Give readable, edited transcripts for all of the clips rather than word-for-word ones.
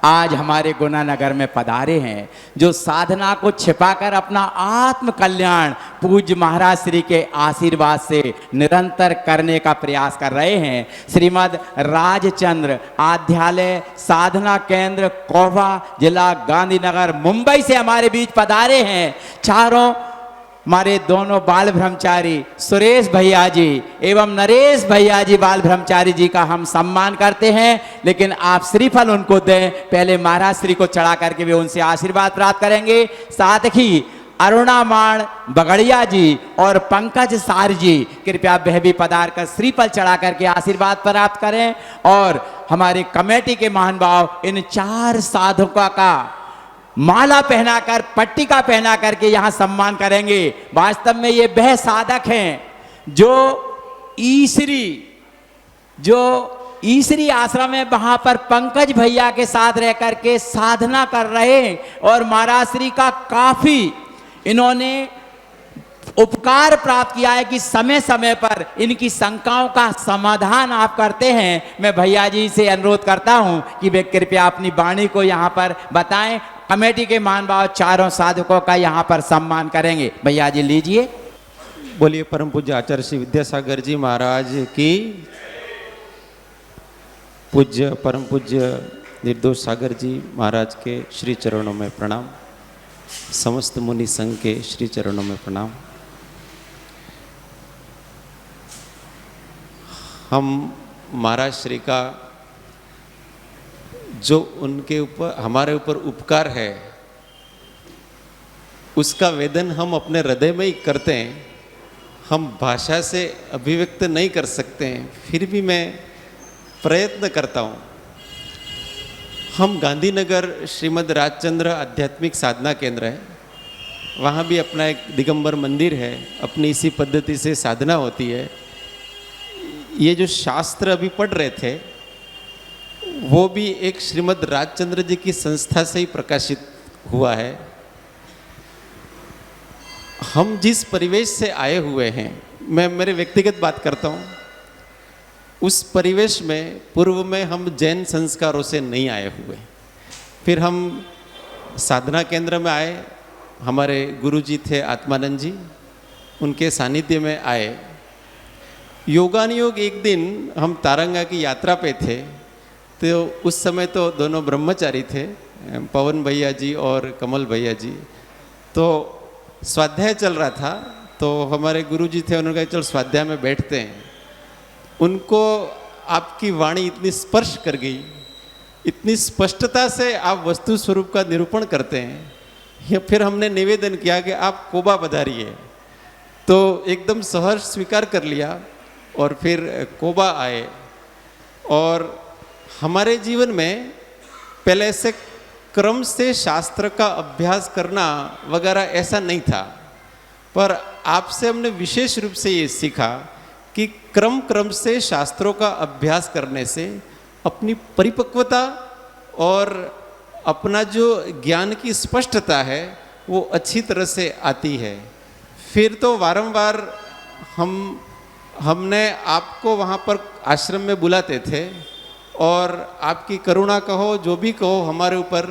आज हमारे गुना नगर में पधारे हैं, जो साधना को छिपाकर अपना आत्म कल्याण पूज्य महाराज श्री के आशीर्वाद से निरंतर करने का प्रयास कर रहे हैं। श्रीमद राजचंद्र आध्यालय साधना केंद्र कोहवा, जिला गांधीनगर, मुंबई से हमारे बीच पधारे हैं। चारों हमारे दोनों बाल ब्रह्मचारी सुरेश भैया जी एवं नरेश भैया जी बाल ब्रह्मचारी जी का हम सम्मान करते हैं, लेकिन आप श्रीफल उनको दें। पहले महाराज श्री को चढ़ा करके वे उनसे आशीर्वाद प्राप्त करेंगे। साथ ही अरुणा माण बगड़िया जी और पंकज सार जी कृपया वह भी पधार कर श्रीफल चढ़ा करके आशीर्वाद प्राप्त करें। और हमारे कमेटी के महानुभाव इन 4 साधकों का माला पहनाकर, पट्टिका पहना करके यहां सम्मान करेंगे। वास्तव में ये वह साधक हैं जो ईसरी आश्रम है, वहां पर पंकज भैया के साथ रह करके साधना कर रहे हैं और महाराज श्री का काफी इन्होंने उपकार प्राप्त किया है कि समय समय पर इनकी शंकाओं का समाधान आप करते हैं। मैं भैया जी से अनुरोध करता हूं कि वे कृपया अपनी वाणी को यहां पर बताएं। कमेटी के महानुभाव चारों साधकों का यहां पर सम्मान करेंगे। भैया जी लीजिए। बोलिए परम पूज्य आचार्य श्री विद्यासागर जी महाराज की। पूज्य परम पूज्य निर्दोष सागर जी महाराज के श्री चरणों में प्रणाम। समस्त मुनि संघ के श्री चरणों में प्रणाम। हम महाराज श्री का जो उनके ऊपर हमारे ऊपर उपकार है उसका वेदन हम अपने हृदय में ही करते हैं। हम भाषा से अभिव्यक्त नहीं कर सकते हैं, फिर भी मैं प्रयत्न करता हूँ। हम गांधीनगर श्रीमद राजचंद्र आध्यात्मिक साधना केंद्र है, वहाँ भी अपना एक दिगंबर मंदिर है। अपनी इसी पद्धति से साधना होती है। ये जो शास्त्र अभी पढ़ रहे थे वो भी एक श्रीमद राजचंद्र जी की संस्था से ही प्रकाशित हुआ है। हम जिस परिवेश से आए हुए हैं, मैं मेरे व्यक्तिगत बात करता हूँ, उस परिवेश में पूर्व में हम जैन संस्कारों से नहीं आए हुए। फिर हम साधना केंद्र में आए, हमारे गुरुजी थे आत्मानंद जी, उनके सानिध्य में आए। योगानुयोग एक दिन हम तारंगा की यात्रा पे थे, तो उस समय तो दोनों ब्रह्मचारी थे, पवन भैया जी और कमल भैया जी। तो स्वाध्याय चल रहा था, तो हमारे गुरुजी थे, उन्होंने कहा चल स्वाध्याय में बैठते हैं। उनको आपकी वाणी इतनी स्पर्श कर गई, इतनी स्पष्टता से आप वस्तु स्वरूप का निरूपण करते हैं। या फिर हमने निवेदन किया कि आप कोबा पधारिए, तो एकदम सहर्ष स्वीकार कर लिया और फिर कोबा आए। और हमारे जीवन में पहले से क्रम से शास्त्र का अभ्यास करना वगैरह ऐसा नहीं था, पर आपसे हमने विशेष रूप से ये सीखा कि क्रम क्रम से शास्त्रों का अभ्यास करने से अपनी परिपक्वता और अपना जो ज्ञान की स्पष्टता है वो अच्छी तरह से आती है। फिर तो वारंवार हमने आपको वहाँ पर आश्रम में बुलाते थे और आपकी करुणा कहो जो भी कहो हमारे ऊपर,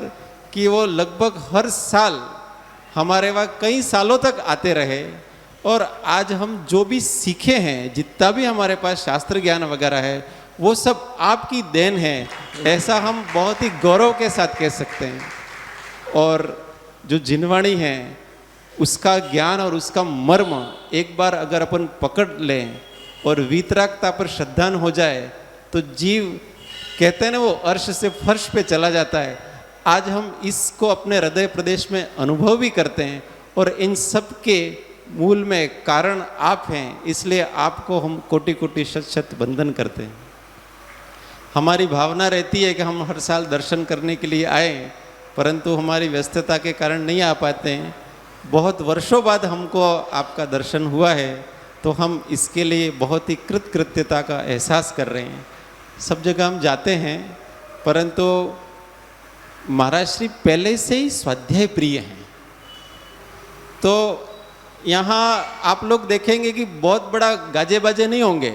कि वो लगभग हर साल हमारे वहाँ कई सालों तक आते रहे। और आज हम जो भी सीखे हैं, जितना भी हमारे पास शास्त्र ज्ञान वगैरह है, वो सब आपकी देन है, ऐसा हम बहुत ही गौरव के साथ कह सकते हैं। और जो जिनवाणी है उसका ज्ञान और उसका मर्म एक बार अगर अपन पकड़ लें और वीतरागता पर श्रद्धान हो जाए तो जीव कहते हैं ना, वो अर्श से फर्श पे चला जाता है। आज हम इसको अपने हृदय प्रदेश में अनुभव भी करते हैं और इन सब के मूल में कारण आप हैं, इसलिए आपको हम कोटि कोटि शत शत वंदन करते हैं। हमारी भावना रहती है कि हम हर साल दर्शन करने के लिए आए, परंतु हमारी व्यस्तता के कारण नहीं आ पाते हैं। बहुत वर्षों बाद हमको आपका दर्शन हुआ है, तो हम इसके लिए बहुत ही कृतकृत्यता का एहसास कर रहे हैं। सब जगह हम जाते हैं, परंतु महाराज श्री पहले से ही स्वाध्याय प्रिय हैं। तो यहाँ आप लोग देखेंगे कि बहुत बड़ा गाजे बाजे नहीं होंगे,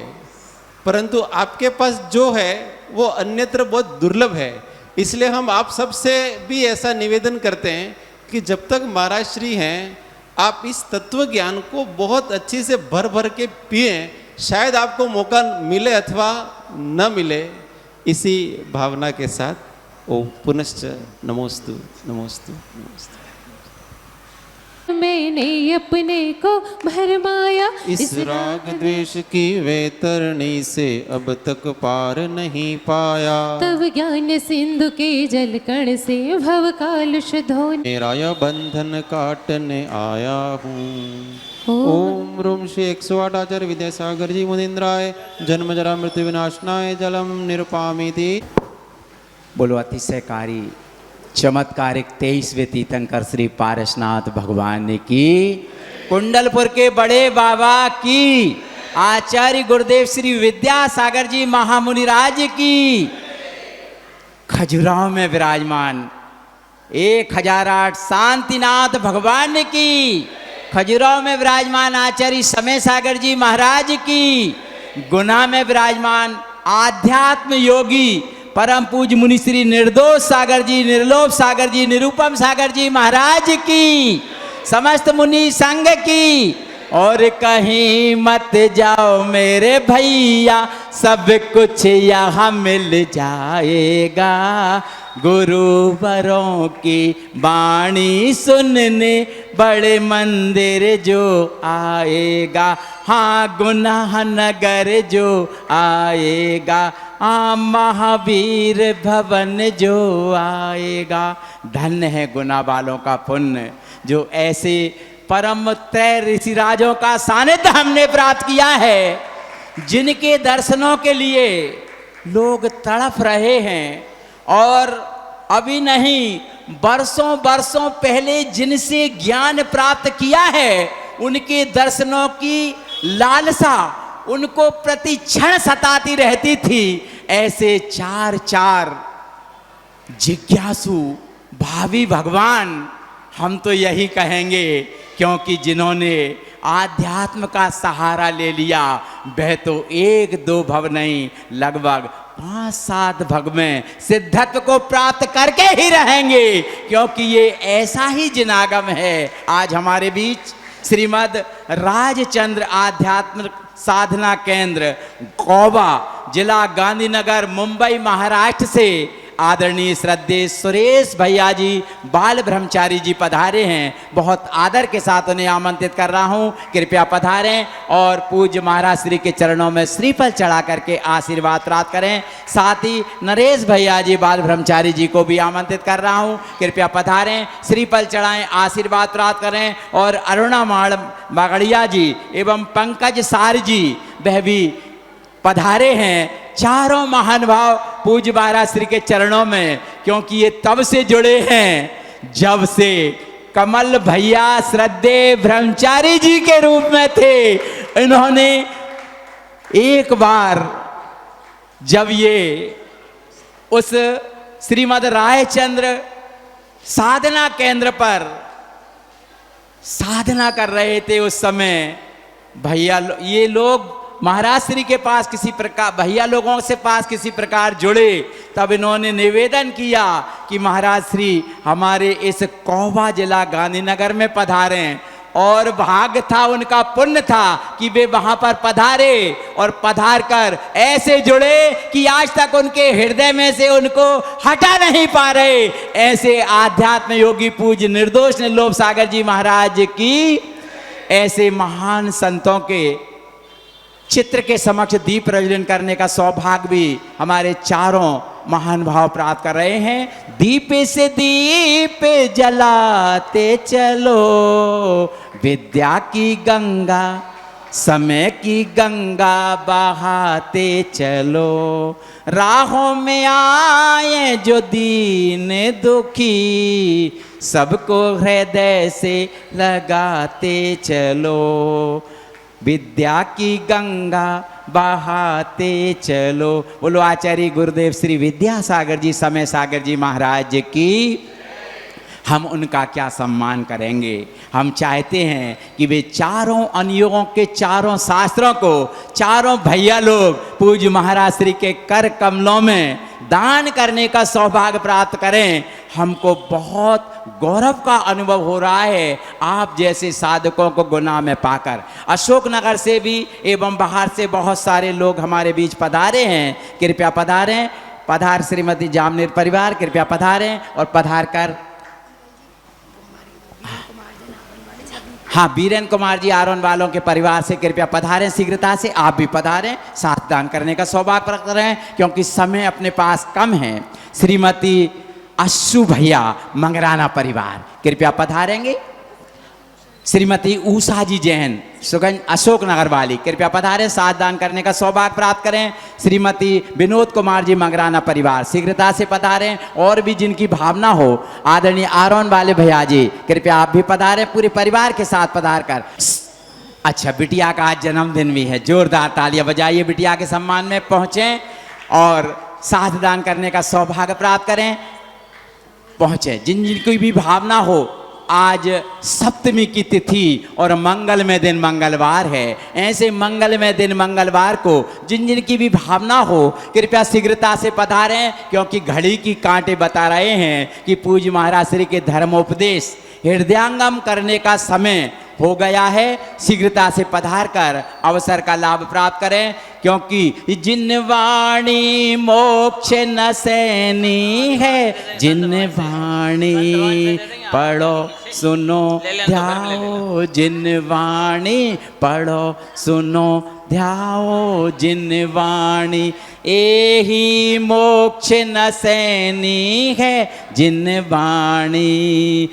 परंतु आपके पास जो है वो अन्यत्र बहुत दुर्लभ है। इसलिए हम आप सबसे भी ऐसा निवेदन करते हैं कि जब तक महाराज श्री हैं, आप इस तत्व ज्ञान को बहुत अच्छे से भर भर के पिए। शायद आपको मौका मिले अथवा न मिले। इसी भावना के साथ ओम पुनश्च नमोस्तु नमोस्तु नमोस्तु। मैंने अपने को भरमाया इस राग द्वेष की वैतरणी से अब तक पार नहीं पाया। तब ज्ञान सिंधु के जल कण से भव कालुष धोने मेरा यह बंधन काटने आया हूँ। ओम रूम श्री 108 आचार्य विद्यासागर जी मुनिंद्राय जन्म जरा मृत्यु विनाशनाय जलम निरुपामिति। बोलो अतिशयकारी चमत्कारिक 23वें तीर्थंकर श्री पारसनाथ भगवान की, कुंडलपुर के बड़े बाबा की, आचार्य गुरुदेव श्री विद्यासागर जी महामुनिराज की, खजुराहो में विराजमान 1008 शांतिनाथ भगवान की, खजुराहो में विराजमान आचार्य समय सागर जी महाराज की, गुना में विराजमान आध्यात्म योगी परम पूज मुनि श्री निर्दोष सागर जी, निर्लोभ सागर जी, निरुपम सागर जी महाराज की, समस्त मुनि संघ की। और कहीं मत जाओ मेरे भैया, सब कुछ यहाँ मिल जाएगा। गुरुवरों की वाणी सुनने बड़े मंदिर जो आएगा, हाँ गुनाह नगर जो आएगा, हाँ महावीर भवन जो आएगा। धन्य है गुना वालों का पुण्य, जो ऐसे परम त्रय ऋषिराजों का सानिध्य हमने प्राप्त किया है, जिनके दर्शनों के लिए लोग तड़प रहे हैं। और अभी नहीं, बरसों बरसों पहले जिनसे ज्ञान प्राप्त किया है, उनके दर्शनों की लालसा उनको प्रति क्षण सताती रहती थी। ऐसे चार चार जिज्ञासु भावी भगवान हम तो यही कहेंगे, क्योंकि जिन्होंने आध्यात्म का सहारा ले लिया, वह तो 1-2 भव नहीं, लगभग 5-7 भव में सिद्धत्व को प्राप्त करके ही रहेंगे, क्योंकि ये ऐसा ही जिनागम है। आज हमारे बीच श्रीमद राजचंद्र आध्यात्म साधना केंद्र कोबा, जिला गांधीनगर, मुंबई, महाराष्ट्र से आदरणीय श्रद्धेय सुरेश भैया जी बाल ब्रह्मचारी जी पधारे हैं। बहुत आदर के साथ उन्हें आमंत्रित कर रहा हूं, कृपया पधारें और पूज्य महाराज श्री के चरणों में श्रीफल चढ़ा करके आशीर्वाद प्राप्त करें। साथ ही नरेश भैया जी बाल ब्रह्मचारी जी को भी आमंत्रित कर रहा हूं, कृपया पधारें, श्रीफल चढ़ाएं, आशीर्वाद प्राप्त करें। और अरुणा माड़ बागड़िया जी एवं पंकज सार जी वह भी पधारे हैं। चारों महान भाव पूज्य महाराज श्री के चरणों में, क्योंकि ये तब से जुड़े हैं जब से कमल भैया श्रद्धेय ब्रह्मचारी जी के रूप में थे। इन्होंने एक बार जब ये उस श्रीमद रायचंद्र साधना केंद्र पर साधना कर रहे थे, उस समय भैया ये लोग महाराज श्री के पास किसी प्रकार, भैया लोगों से पास किसी प्रकार जुड़े, तब इन्होंने निवेदन किया कि महाराज श्री हमारे इस कोबा जिला गांधीनगर में पधारे। और भाग्य था, उनका पुण्य था कि वे वहां पर पधारे और पधार कर ऐसे जुड़े कि आज तक उनके हृदय में से उनको हटा नहीं पा रहे। ऐसे आध्यात्म योगी पूज्य निर्दोष निर्लोभ सागर जी महाराज की, ऐसे महान संतों के चित्र के समक्ष दीप प्रज्वलन करने का सौभाग्य भी हमारे चारों महान भाव प्राप्त कर रहे हैं। दीप से दीप जलाते चलो, विद्या की गंगा समय की गंगा बहाते चलो, राहों में आए जो दीन दुखी, सबको हृदय से लगाते चलो, विद्या की गंगा बहाते चलो। बोलो आचार्य गुरुदेव श्री विद्यासागर जी समय सागर जी महाराज की। हम उनका क्या सम्मान करेंगे। हम चाहते हैं कि वे चारों अनुयोगों के चारों शास्त्रों को चारों भैया लोग पूज्य महाराज श्री के कर कमलों में दान करने का सौभाग्य प्राप्त करें। हमको बहुत गौरव का अनुभव हो रहा है आप जैसे साधकों को गुना में पाकर। अशोकनगर से भी एवं बाहर से बहुत सारे लोग हमारे बीच पधारे हैं, कृपया पधारें। पधार श्रीमती जामनेर परिवार, कृपया पधारें और पधार कर, हाँ बीरेन कुमार जी आरोन वालों के परिवार से कृपया पधारें शीघ्रता से। आप भी पधारें, साथ दान करने का सौभाग्य प्राप्त करें क्योंकि समय अपने पास कम है। श्रीमती अश्शु भैया मंगराना परिवार कृपया पधारेंगे। श्रीमती उषा जी जैन सुगंज अशोकनगर वाली कृपया पधारें, साथ दान करने का सौभाग्य प्राप्त करें। श्रीमती विनोद कुमार जी मंगराना परिवार शीघ्रता से पधारें। और भी जिनकी भावना हो, आदरणीय आरोन वाले भैया जी कृपया आप भी पधारें, पूरे परिवार के साथ पधार कर। अच्छा, बिटिया का आज जन्मदिन भी है, जोरदार तालियां बजाइए बिटिया के सम्मान में पहुंचें और साथ दान करने का सौभाग्य प्राप्त करें। पहुंचे जिन जिनकी भी भावना हो, आज सप्तमी की तिथि और मंगलमय दिन मंगलवार है। ऐसे मंगलमय दिन मंगलवार को जिन जिन की भी भावना हो कृपया शीघ्रता से पधारें क्योंकि घड़ी की कांटे बता रहे हैं कि पूज्य महाराज श्री के धर्मोपदेश हृदयांगम करने का समय हो गया है। शीघ्रता से पधार कर अवसर का लाभ प्राप्त करें क्योंकि जिन वाणी मोक्ष न सैनी है, जिन वाणी पढ़ो सुनो ध्याओ, जिन वाणी पढ़ो सुनो ध्याओ, जिन वाणी एही मोक्ष न सैनी है, जिन वाणी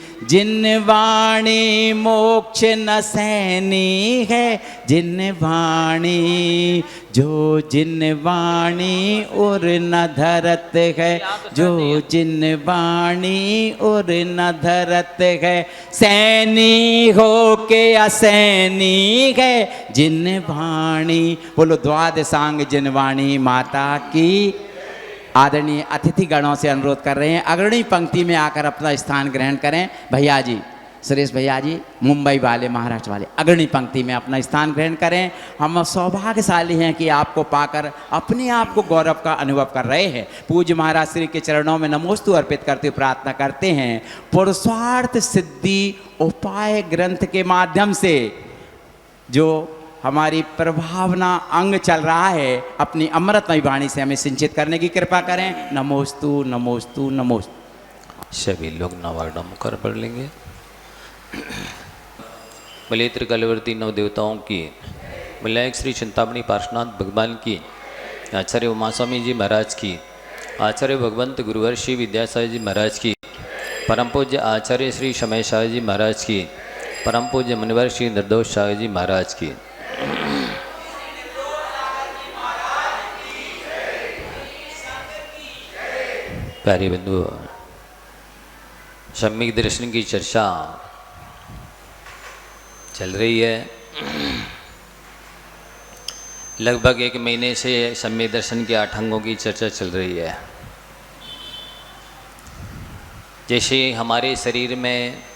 मोक्ष न सैनी है, जिन वाणी जो जिन वाणी उर न धरत है, जो जिन वाणी उर न धरत है, सैनी हो के असैनी है, जिन वाणी। बोलो द्वादशांग जिन वाणी माता की। आदरणीय अतिथि गणों से अनुरोध कर रहे हैं अग्रणी पंक्ति में आकर अपना स्थान ग्रहण करें। भैया जी, सुरेश भैया जी मुंबई वाले, महाराष्ट्र वाले, अग्रणी पंक्ति में अपना स्थान ग्रहण करें। हम सौभाग्यशाली हैं कि आपको पाकर अपने आप को गौरव का अनुभव कर रहे हैं। पूज्य महाराज श्री के चरणों में नमोस्तु अर्पित करते हुए प्रार्थना करते हैं पुरुषार्थ सिद्धि उपाय ग्रंथ के माध्यम से जो हमारी प्रभावना अंग चल रहा है, अपनी अमृतमयी वाणी से हमें सिंचित करने की कृपा करें। नमोस्तु नमोस्तु नमोस्तु। सभी लोग नवार्णव मुखर पढ़ लेंगे। बोले त्रिकालवर्ती नव देवताओं की, विनायक श्री चिंतामणि पार्श्वनाथ भगवान की, आचार्य उमास्वामी जी महाराज की, आचार्य भगवंत गुरुवर श्री विद्यासागर जी महाराज की, परम पूज्य आचार्य श्री शमय शाह जी महाराज की, परम पूज्य मुनिवर श्री निर्दोष शाह जी महाराज की। प्यारे बंधु, सम्यक दर्शन की चर्चा चल रही है। लगभग एक महीने से सम्यक दर्शन के 8 अंगों की चर्चा चल रही है। जैसे हमारे शरीर में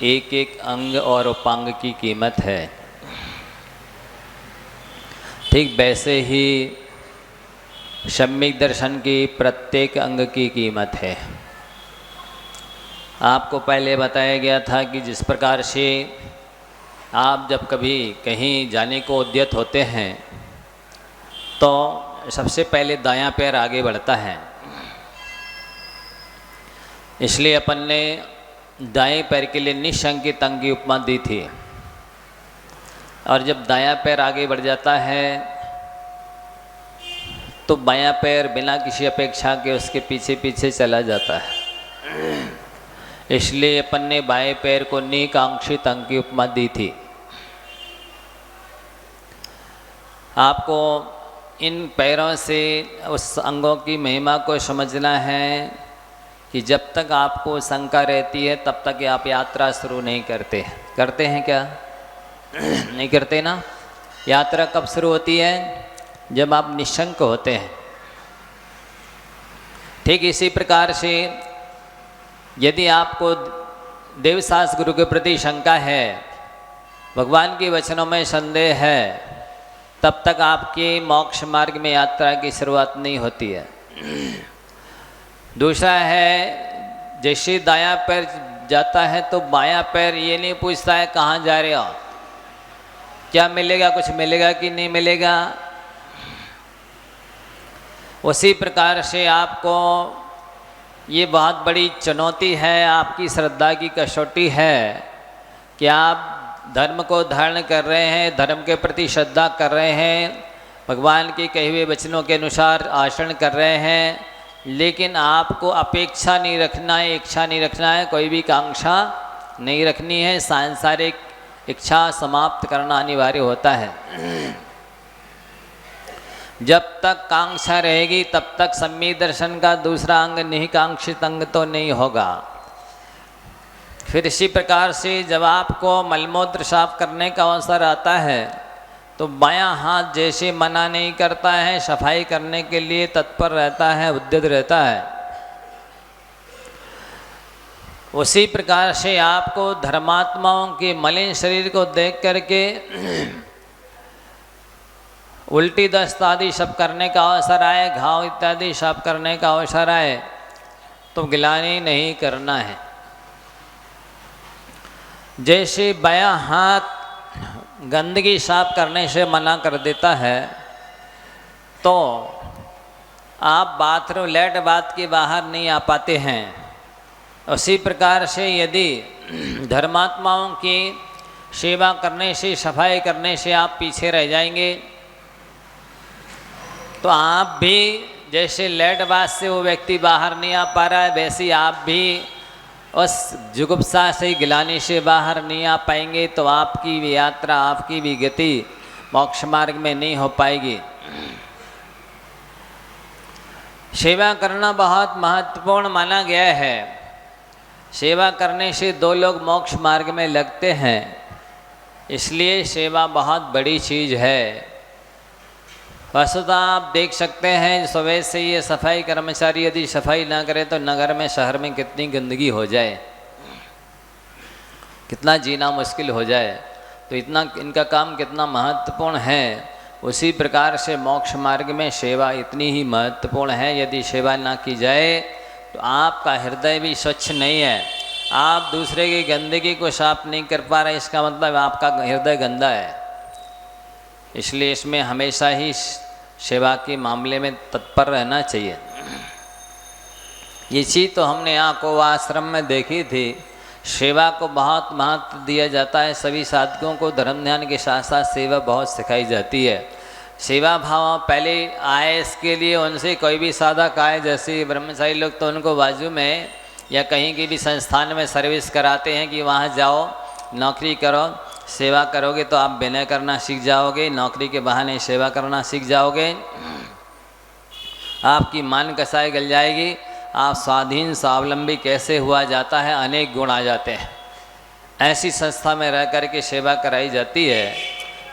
एक एक अंग और उपांग की कीमत है, ठीक वैसे ही सम्यक दर्शन की प्रत्येक अंग की कीमत है। आपको पहले बताया गया था कि जिस प्रकार से आप जब कभी कहीं जाने को उद्यत होते हैं तो सबसे पहले दायां पैर आगे बढ़ता है, इसलिए अपन ने दाएं पैर के लिए निशंकित अंग की उपमा दी थी। और जब दायां पैर आगे बढ़ जाता है तो बायां पैर बिना किसी अपेक्षा के उसके पीछे पीछे चला जाता है। इसलिए अपन ने बाएं पैर को निकांक्षित अंग की उपमा दी थी। आपको इन पैरों से उस अंगों की महिमा को समझना है कि जब तक आपको शंका रहती है तब तक आप यात्रा शुरू नहीं करते। करते हैं क्या? नहीं करते ना। यात्रा कब शुरू होती है? जब आप निशंक होते हैं। ठीक इसी प्रकार से यदि आपको देवसास गुरु के प्रति शंका है, भगवान के वचनों में संदेह है, तब तक आपके मोक्ष मार्ग में यात्रा की शुरुआत नहीं होती है। दूसरा है, जैसे दायां पैर जाता है तो बायां पैर ये नहीं पूछता है कहाँ जा रहे हो, क्या मिलेगा, कुछ मिलेगा कि नहीं मिलेगा। उसी प्रकार से आपको ये बहुत बड़ी चुनौती है, आपकी श्रद्धा की कसौटी है कि आप धर्म को धारण कर रहे हैं, धर्म के प्रति श्रद्धा कर रहे हैं, भगवान के कहे हुए वचनों के अनुसार आचरण कर रहे हैं, लेकिन आपको अपेक्षा नहीं रखना है, इच्छा नहीं रखना है, कोई भी कांक्षा नहीं रखनी है। सांसारिक इच्छा समाप्त करना अनिवार्य होता है। जब तक कांक्षा रहेगी तब तक सम्यक दर्शन का दूसरा अंग नहीं कांक्षित अंग तो नहीं होगा। फिर इसी प्रकार से जब आपको मलमूत्र साफ करने का अवसर आता है तो बायां हाथ जैसे मना नहीं करता है, सफाई करने के लिए तत्पर रहता है, उद्यत रहता है। उसी प्रकार से आपको धर्मात्माओं के मलिन शरीर को देख करके उल्टी दस्त आदि सब करने का अवसर आए, घाव इत्यादि सब करने का अवसर आए तो गिलानी नहीं करना है। जैसे बायां हाथ गंदगी साफ करने से मना कर देता है तो आप बाथरूम लेट बाथ के बाहर नहीं आ पाते हैं। उसी प्रकार से यदि धर्मात्माओं की सेवा करने से, सफाई करने से आप पीछे रह जाएंगे तो आप भी जैसे लेट बाथ से वो व्यक्ति बाहर नहीं आ पा रहा है, वैसे ही आप भी उस जुगुप्सा से, गिलानी से बाहर नहीं आ पाएंगे तो आपकी भी यात्रा, आपकी भी गति मोक्ष मार्ग में नहीं हो पाएगी। सेवा करना बहुत महत्वपूर्ण माना गया है। सेवा करने से दो लोग मोक्ष मार्ग में लगते हैं, इसलिए सेवा बहुत बड़ी चीज़ है। वस्तुतः आप देख सकते हैं सुबह से ये सफाई कर्मचारी यदि सफाई ना करे तो नगर में, शहर में कितनी गंदगी हो जाए, कितना जीना मुश्किल हो जाए। तो इतना इनका काम कितना महत्वपूर्ण है। उसी प्रकार से मोक्ष मार्ग में सेवा इतनी ही महत्वपूर्ण है। यदि सेवा ना की जाए तो आपका हृदय भी स्वच्छ नहीं है, आप दूसरे की गंदगी को साफ नहीं कर पा रहे, इसका मतलब आपका हृदय गंदा है। इसलिए इसमें हमेशा ही सेवा के मामले में तत्पर रहना चाहिए। ये चीज़ तो हमने यहाँ को आश्रम में देखी थी। सेवा को बहुत महत्व दिया जाता है। सभी साधकों को धर्म ध्यान के साथ साथ सेवा बहुत सिखाई जाती है। सेवा भाव पहले आए, इसके लिए उनसे कोई भी साधक आए, जैसे ब्रह्मचारी लोग तो उनको बाजू में या कहीं की भी संस्थान में सर्विस कराते हैं कि वहाँ जाओ, नौकरी करो, सेवा करोगे तो आप विनय करना सीख जाओगे, नौकरी के बहाने सेवा करना सीख जाओगे, आपकी मान कसाई गल जाएगी, आप स्वाधीन स्वावलंबी कैसे हुआ जाता है, अनेक गुण आ जाते हैं। ऐसी संस्था में रह कर के सेवा कराई जाती है।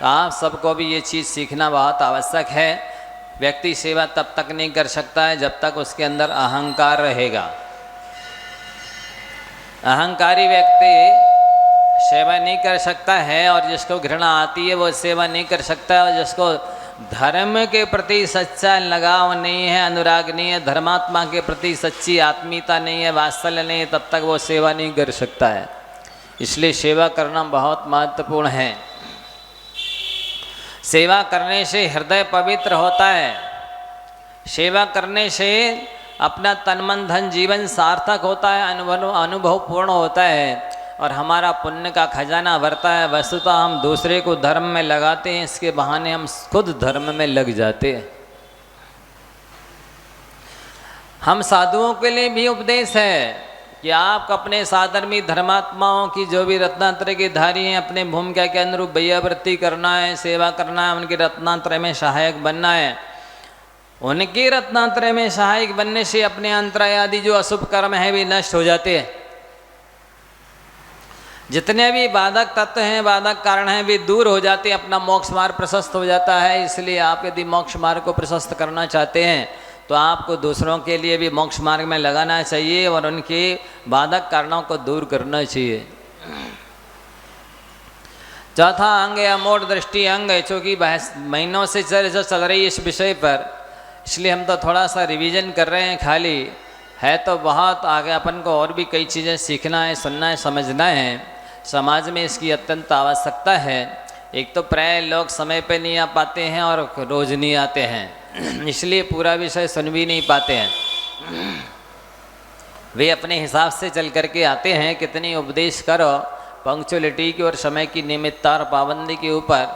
आप सबको भी ये चीज़ सीखना बहुत आवश्यक है। व्यक्ति सेवा तब तक नहीं कर सकता है जब तक उसके अंदर अहंकार रहेगा। अहंकारी व्यक्ति सेवा नहीं कर सकता है, और जिसको घृणा आती है वो सेवा नहीं कर सकता है, और जिसको धर्म के प्रति सच्चा लगाव नहीं है, अनुराग नहीं है, धर्मात्मा के प्रति सच्ची आत्मीयता नहीं है, वात्सल्य नहीं है, तब तक वो सेवा नहीं कर सकता है। इसलिए सेवा करना बहुत महत्वपूर्ण है। सेवा करने से हृदय पवित्र होता है। सेवा करने से अपना तन मन धन जीवन सार्थक होता है, अनुभव पूर्ण होता है, और हमारा पुण्य का खजाना भरता है। वस्तुतः हम दूसरे को धर्म में लगाते हैं, इसके बहाने हम खुद धर्म में लग जाते हैं। हम साधुओं के लिए भी उपदेश है कि आप अपने साधर्मी धर्मात्माओं की जो भी रत्नात्रय के धारी हैं, अपने भूमिका के अनुरूप भैयावृत्ति करना है, सेवा करना है, उनके रत्नात्रय में सहायक बनना है। उनके रत्नात्रय में सहायक बनने से अपने अंतराय आदि जो अशुभ कर्म है भी नष्ट हो जाते हैं। जितने भी बाधक तत्व हैं, बाधक कारण हैं, वे दूर हो जाते हैं, अपना मोक्ष मार्ग प्रशस्त हो जाता है। इसलिए आप यदि मोक्ष मार्ग को प्रशस्त करना चाहते हैं तो आपको दूसरों के लिए भी मोक्ष मार्ग में लगाना चाहिए और उनके बाधक कारणों को दूर करना चाहिए। चौथा अंग है अमोढ़ दृष्टि अंग है, चूँकि बहस महीनों से चल रही है इस विषय पर, इसलिए हम तो थोड़ा सा रिवीजन कर रहे हैं। खाली है तो बहुत आगे अपन को और भी कई चीज़ें सीखना है, सुनना है, समझना है। समाज में इसकी अत्यंत आवश्यकता है। एक तो प्राय लोग समय पे नहीं आ पाते हैं और रोज़ नहीं आते हैं, इसलिए पूरा विषय सुन भी नहीं पाते हैं। वे अपने हिसाब से चल करके आते हैं, कितनी उपदेश करो पंक्चुअलिटी की और समय की नियमितता और पाबंदी के ऊपर,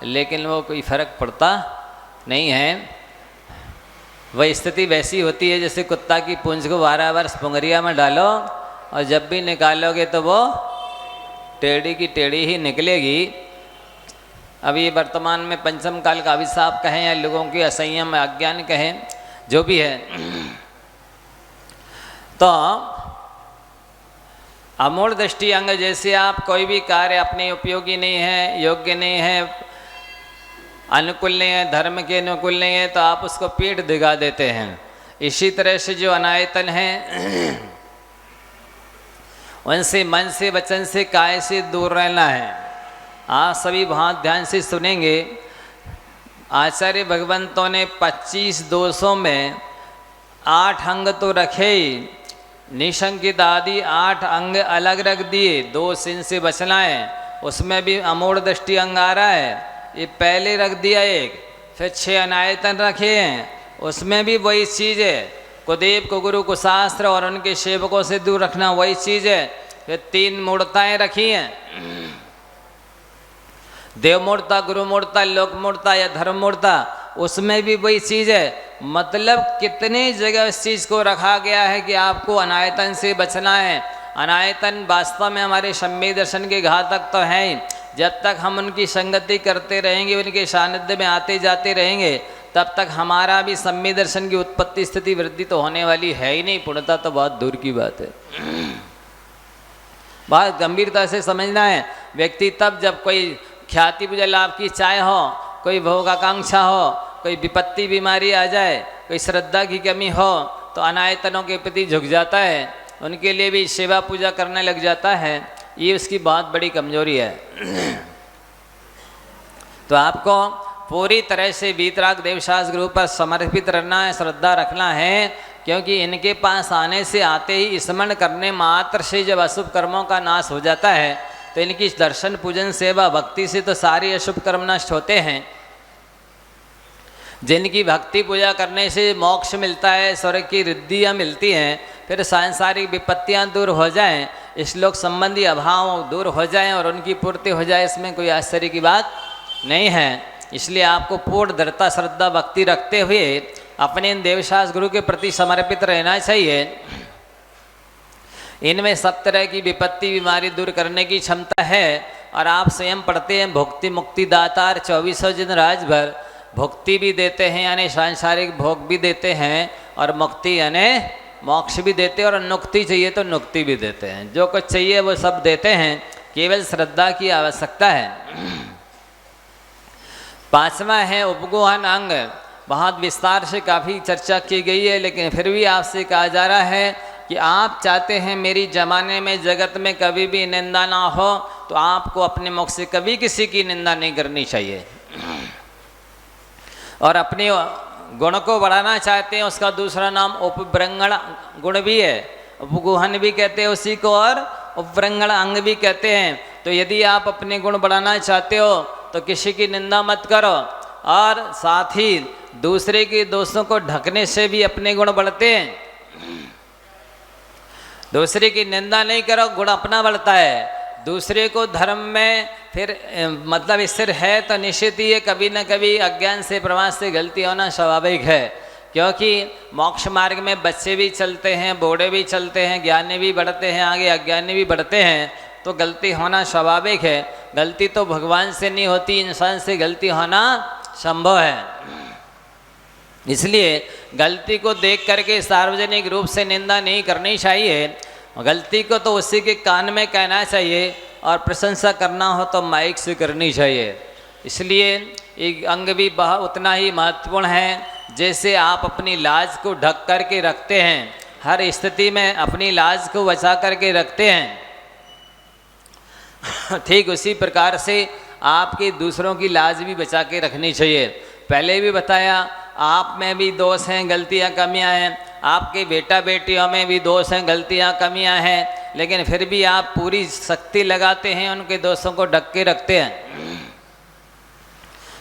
लेकिन वो कोई फर्क पड़ता नहीं है। वह स्थिति वैसी होती है जैसे कुत्ता की पूंछ को 12 वर्ष पुंगरिया में डालो और जब भी निकालोगे तो वो टेढ़ी की टेढ़ी ही निकलेगी। अभी वर्तमान में पंचम काल का अभिशाप कहें या लोगों की असंयम अज्ञान कहें, जो भी है, तो अमूढ़ दृष्टि अंग जैसे आप कोई भी कार्य अपने उपयोगी नहीं है, योग्य नहीं है, अनुकूल नहीं है, धर्म के अनुकूल नहीं है, तो आप उसको पीठ दिखा देते हैं। इसी तरह से जो अनायतन है उनसे मन से वचन से काय से दूर रहना है। आप सभी बहुत ध्यान से सुनेंगे। आचार्य भगवंतों ने 25 दोषों में 8 अंग तो रखे ही, निशंकित आदि 8 अंग अलग रख दिए। 2 इनसे बचना है, उसमें भी अमूढ़ दृष्टि अंग आ रहा है, ये पहले रख दिया एक। फिर 6 अनायतन रखे हैं, उसमें भी वही चीज़ है। कुदेव कुगुरु कुशास्त्र और उनके सेवकों से दूर रखना वही चीज़ है। फिर 3 मूर्ताएँ रखी हैं, देव मूर्ता, गुरु मूर्ता, लोक मूर्ता या धर्म मूर्ता, उसमें भी वही चीज़ है। मतलब कितने जगह इस चीज़ को रखा गया है कि आपको अनायतन से बचना है। अनायतन वास्तव में हमारे सम्यक दर्शन के घातक तो हैं ही। जब तक हम उनकी संगति करते रहेंगे, उनके सानिध्य में आते जाते रहेंगे, तब तक हमारा भी सम्यक दर्शन की उत्पत्ति स्थिति वृद्धि तो होने वाली है ही नहीं। पूर्णता तो बहुत दूर की बात है। बहुत गंभीरता से समझना है। व्यक्ति तब जब कोई ख्याति पूजा लाभ की चाह हो, कोई भोग आकांक्षा हो, कोई विपत्ति बीमारी आ जाए, कोई श्रद्धा की कमी हो, तो अनायतनों के प्रति झुक जाता है, उनके लिए भी सेवा पूजा करने लग जाता है। ये उसकी बहुत बड़ी कमजोरी है। तो आपको पूरी तरह से वीतराग देवशास्त्र गुरु पर समर्पित रहना है, श्रद्धा रखना है, क्योंकि इनके पास आने से आते ही स्मरण करने मात्र से जब अशुभ कर्मों का नाश हो जाता है, तो इनकी दर्शन पूजन सेवा भक्ति से तो सारे अशुभ कर्म नष्ट होते हैं। जिनकी भक्ति पूजा करने से मोक्ष मिलता है, स्वर्ग की रिद्धियाँ मिलती हैं, फिर सांसारिक विपत्तियाँ दूर हो जाएं, श्लोक संबंधी अभाव दूर हो जाएं और उनकी पूर्ति हो जाए, इसमें कोई आश्चर्य की बात नहीं है। इसलिए आपको पूर्ण दृढ़ता, श्रद्धा, भक्ति रखते हुए अपने इन देवशास्त्र गुरु के प्रति समर्पित रहना चाहिए। इनमें सब तरह की विपत्ति बीमारी दूर करने की क्षमता है। और आप स्वयं पढ़ते हैं, भुक्ति मुक्ति दातार 24 दिन राज भर भुक्ति भी देते हैं, यानी सांसारिक भोग भी देते हैं, और मुक्ति यानी मोक्ष भी देते हैं, और नुक्ति चाहिए तो नुक्ति भी देते हैं। जो कुछ चाहिए वो सब देते हैं, केवल श्रद्धा की आवश्यकता है। 5वां है उपगोहन अंग। बहुत विस्तार से काफ़ी चर्चा की गई है, लेकिन फिर भी आपसे कहा जा रहा है कि आप चाहते हैं मेरी जमाने में जगत में कभी भी निंदा ना हो, तो आपको अपने मुख से कभी किसी की निंदा नहीं करनी चाहिए। और अपने गुण को बढ़ाना चाहते हैं, उसका दूसरा नाम उपब्रंगण गुण भी है, उपगोहन भी कहते हैं उसी को, और उपब्रंगण अंग भी कहते हैं। तो यदि आप अपने गुण बढ़ाना चाहते हो तो किसी की निंदा मत करो, और साथ ही दूसरे के दोषों को ढकने से भी अपने गुण बढ़ते हैं। दूसरे की निंदा नहीं करो, गुण अपना बढ़ता है। दूसरे को धर्म में फिर मतलब स्थिर है तो निश्चित ही कभी न कभी अज्ञान से, प्रमाद से गलती होना स्वाभाविक है, क्योंकि मोक्ष मार्ग में बच्चे भी चलते हैं, बूढ़े भी चलते हैं, ज्ञानी भी बढ़ते हैं, आगे अज्ञानी भी बढ़ते हैं, तो गलती होना स्वाभाविक है। गलती तो भगवान से नहीं होती, इंसान से गलती होना संभव है। इसलिए गलती को देख करके सार्वजनिक रूप से निंदा नहीं करनी चाहिए। गलती को तो उसी के कान में कहना चाहिए, और प्रशंसा करना हो तो माइक से करनी चाहिए। इसलिए एक अंग भी उतना ही महत्वपूर्ण है जैसे आप अपनी लाज को ढक करके रखते हैं, हर स्थिति में अपनी लाज को बचा करके रखते हैं, ठीक उसी प्रकार से आपके दूसरों की लाज भी बचा के रखनी चाहिए। पहले भी बताया, आप में भी दोष हैं, गलतियां कमियां हैं, आपके बेटा बेटियों में भी दोष हैं, गलतियां कमियां हैं, लेकिन फिर भी आप पूरी शक्ति लगाते हैं, उनके दोषों को ढक के रखते हैं।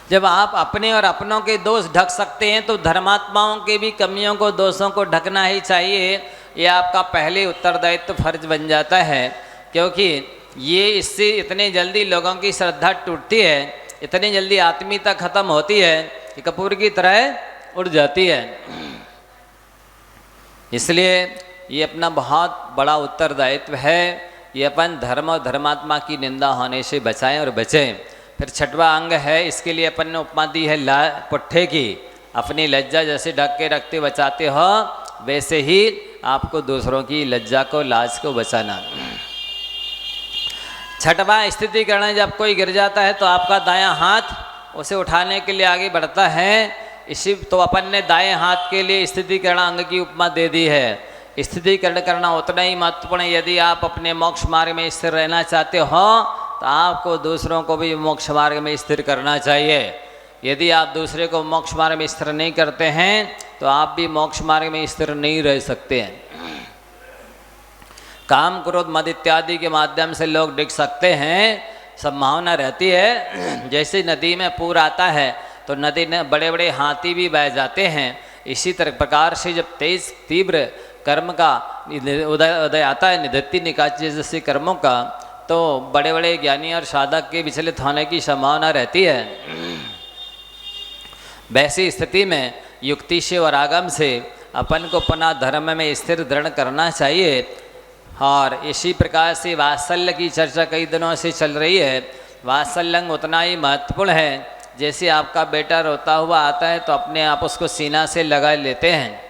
जब आप अपने और अपनों के दोष ढक सकते हैं तो धर्मात्माओं के भी कमियों को, दोषों को ढकना ही चाहिए। ये आपका पहले उत्तरदायित्व फर्ज बन जाता है, क्योंकि ये इससे इतने जल्दी लोगों की श्रद्धा टूटती है, इतनी जल्दी आत्मीयता खत्म होती है कि कपूर की तरह उड़ जाती है। इसलिए ये अपना बहुत बड़ा उत्तरदायित्व है, ये अपन धर्म और धर्मात्मा की निंदा होने से बचाएं और बचें। फिर छठवां अंग है, इसके लिए अपन ने उपमा दी है पुट्ठे की। अपनी लज्जा जैसे ढक के रखते बचाते हो, वैसे ही आपको दूसरों की लज्जा को, लाज को बचाना। छठवां स्थितिकरण, जब कोई गिर जाता है तो आपका दायां हाथ उसे उठाने के लिए आगे बढ़ता है। इसी तो अपन ने दाएं हाथ के लिए स्थितिकरण अंग की उपमा दे दी है। स्थितिकरण करना उतना ही महत्वपूर्ण है। यदि आप अपने मोक्ष मार्ग में स्थिर रहना चाहते हो तो आपको दूसरों को भी मोक्ष मार्ग में स्थिर करना चाहिए। यदि आप दूसरे को मोक्ष मार्ग में स्थिर नहीं करते हैं तो आप भी मोक्ष मार्ग में स्थिर नहीं रह सकते हैं। काम, क्रोध, मद इत्यादि के माध्यम से लोग डिग सकते हैं, संभावना रहती है। जैसे नदी में पूर आता है तो नदी में बड़े बड़े हाथी भी बह जाते हैं। इसी तरह प्रकार से जब तेज तीव्र कर्म का उदय आता है, निधत्ति निकाची जैसे कर्मों का, तो बड़े बड़े ज्ञानी और साधक के विचलित होने की संभावना रहती है। वैसी स्थिति में युक्ति से और आगम से अपन को पुनः धर्म में स्थिर दृढ़ करना चाहिए। और इसी प्रकार से वात्सल्य की चर्चा कई दिनों से चल रही है। वात्सल्य उतना ही महत्वपूर्ण है, जैसे आपका बेटा रोता हुआ आता है तो अपने आप उसको सीना से लगा लेते हैं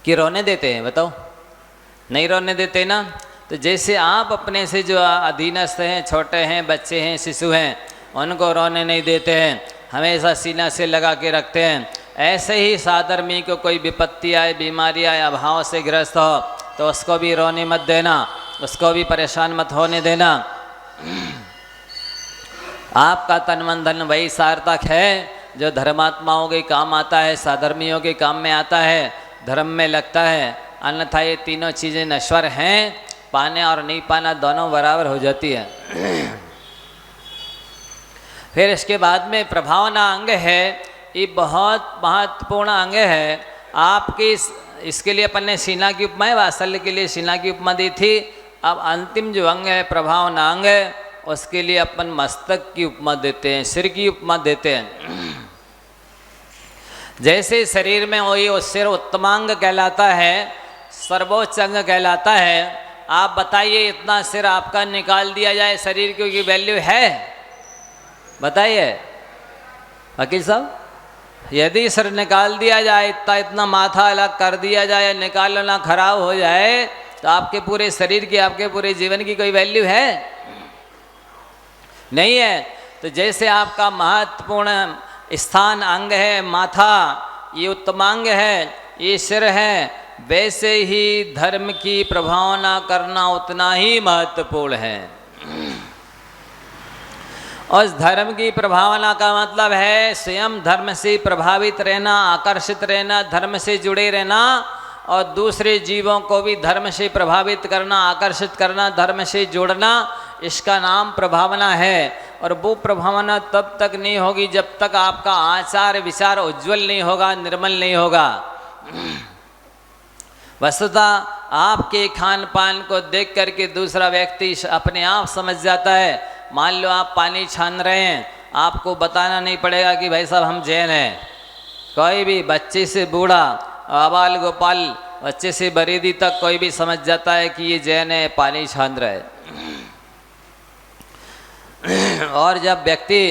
कि रोने देते हैं, बताओ नहीं रोने देते ना। तो जैसे आप अपने से जो अधीनस्थ हैं, छोटे हैं, बच्चे हैं, शिशु हैं, उनको रोने नहीं देते हैं, हमेशा सीना से लगा के रखते हैं, ऐसे ही साधर्मी को कोई विपत्ति आए, बीमारी आए, अभाव से ग्रस्त हो तो उसको भी रोने मत देना, उसको भी परेशान मत होने देना। आपका तन मन धन वही सार्थक है जो धर्मात्माओं के काम आता है, साधर्मियों के काम में आता है, धर्म में लगता है। अन्यथा ये तीनों चीज़ें नश्वर हैं, पाने और नहीं पाना दोनों बराबर हो जाती है। फिर इसके बाद में प्रभावना अंग है, ये बहुत महत्वपूर्ण अंग है। आपकी इसके लिए अपन ने सीना की उपमा, वात्सल्य के लिए सीना की उपमा दी थी। अब अंतिम जो अंग है प्रभावना अंग, उसके लिए अपन मस्तक की उपमा देते हैं, सिर की उपमा देते हैं। जैसे शरीर में वही वो सिर उत्तमांग कहलाता है, सर्वोच्च अंग कहलाता है। आप बताइए, इतना सिर आपका निकाल दिया जाए, शरीर की वैल्यू है? बताइए वकील साहब, यदि सिर निकाल दिया जाए, इतना माथा अलग कर दिया जाए, निकालना खराब हो जाए, तो आपके पूरे शरीर की, आपके पूरे जीवन की कोई वैल्यू है? नहीं है। तो जैसे आपका महत्वपूर्ण स्थान अंग है माथा, ये उत्तमांग है, ये सिर है, वैसे ही धर्म की प्रभावना करना उतना ही महत्वपूर्ण है। उस धर्म की प्रभावना का मतलब है स्वयं धर्म से प्रभावित रहना, आकर्षित रहना, धर्म से जुड़े रहना, और दूसरे जीवों को भी धर्म से प्रभावित करना, आकर्षित करना, धर्म से जोड़ना, इसका नाम प्रभावना है। और वो प्रभावना तब तक नहीं होगी जब तक आपका आचार विचार उज्जवल नहीं होगा, निर्मल नहीं होगा। वस्तुतः आपके खान पान को देख करके दूसरा व्यक्ति अपने आप समझ जाता है। मान लो आप पानी छान रहे हैं, आपको बताना नहीं पड़ेगा कि भाई साहब हम जैन हैं। कोई भी बच्चे से बूढ़ा, आबाल गोपाल, बच्चे से बरीदी तक कोई भी समझ जाता है कि ये जैन है, पानी छान रहे। और जब व्यक्ति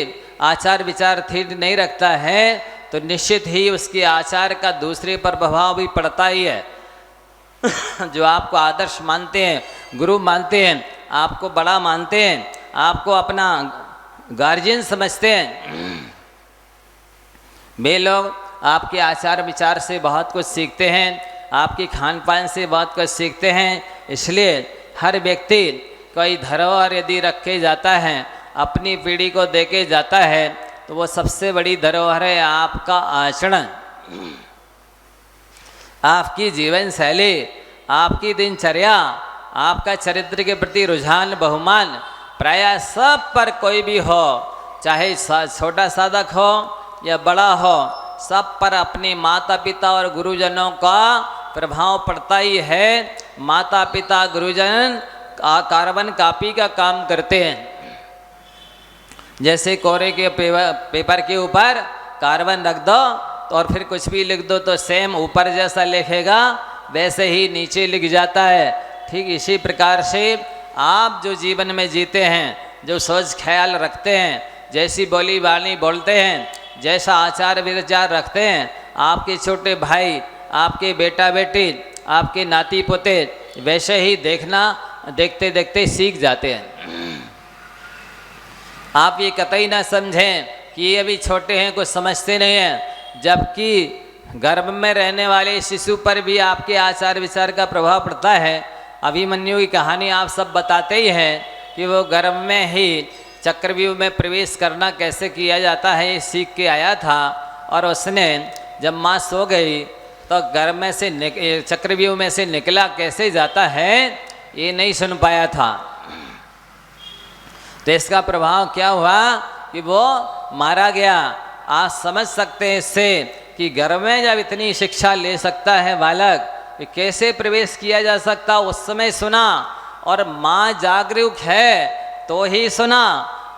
आचार विचार ठीक नहीं रखता है तो निश्चित ही उसके आचार का दूसरे पर प्रभाव भी पड़ता ही है। जो आपको आदर्श मानते हैं, गुरु मानते हैं, आपको बड़ा मानते हैं, आपको अपना गार्जियन समझते हैं, वे लोग आपके आचार विचार से बहुत कुछ सीखते हैं, आपके खान पान से बहुत कुछ सीखते हैं। इसलिए हर व्यक्ति कोई धरोहर यदि रखे जाता है, अपनी पीढ़ी को देके जाता है, तो वो सबसे बड़ी धरोहर है आपका आचरण, आपकी जीवन शैली, आपकी दिनचर्या, आपका चरित्र के प्रति रुझान बहुमान। प्रायः सब पर कोई भी हो, चाहे छोटा साधक हो या बड़ा हो, सब पर अपने माता पिता और गुरुजनों का प्रभाव पड़ता ही है। माता पिता गुरुजन कार्बन कॉपी का काम करते हैं। जैसे कोरे के पेपर के ऊपर कार्बन रख दो तो और फिर कुछ भी लिख दो तो सेम ऊपर जैसा लिखेगा वैसे ही नीचे लिख जाता है। ठीक इसी प्रकार से आप जो जीवन में जीते हैं, जो सोच ख्याल रखते हैं, जैसी बोली वाणी बोलते हैं, जैसा आचार विचार रखते हैं, आपके छोटे भाई, आपके बेटा बेटी, आपके नाती पोते वैसे ही देखते देखते सीख जाते हैं। आप ये कतई ना समझें कि ये अभी छोटे हैं, कुछ समझते नहीं हैं, जबकि गर्भ में रहने वाले शिशु पर भी आपके आचार विचार का प्रभाव पड़ता है। अभिमन्यु की कहानी आप सब बताते ही हैं कि वो गर्भ में ही चक्रव्यूह में प्रवेश करना कैसे किया जाता है ये सीख के आया था, और उसने जब माँ सो गई तो गर्भ में से चक्रव्यूह में से निकला कैसे जाता है ये नहीं सुन पाया था। तो इसका प्रभाव क्या हुआ कि वो मारा गया। आप समझ सकते हैं इससे कि गर्भ में जब इतनी शिक्षा ले सकता है बालक, कैसे प्रवेश किया जा सकता, उस समय सुना, और माँ जागरूक है तो ही सुना।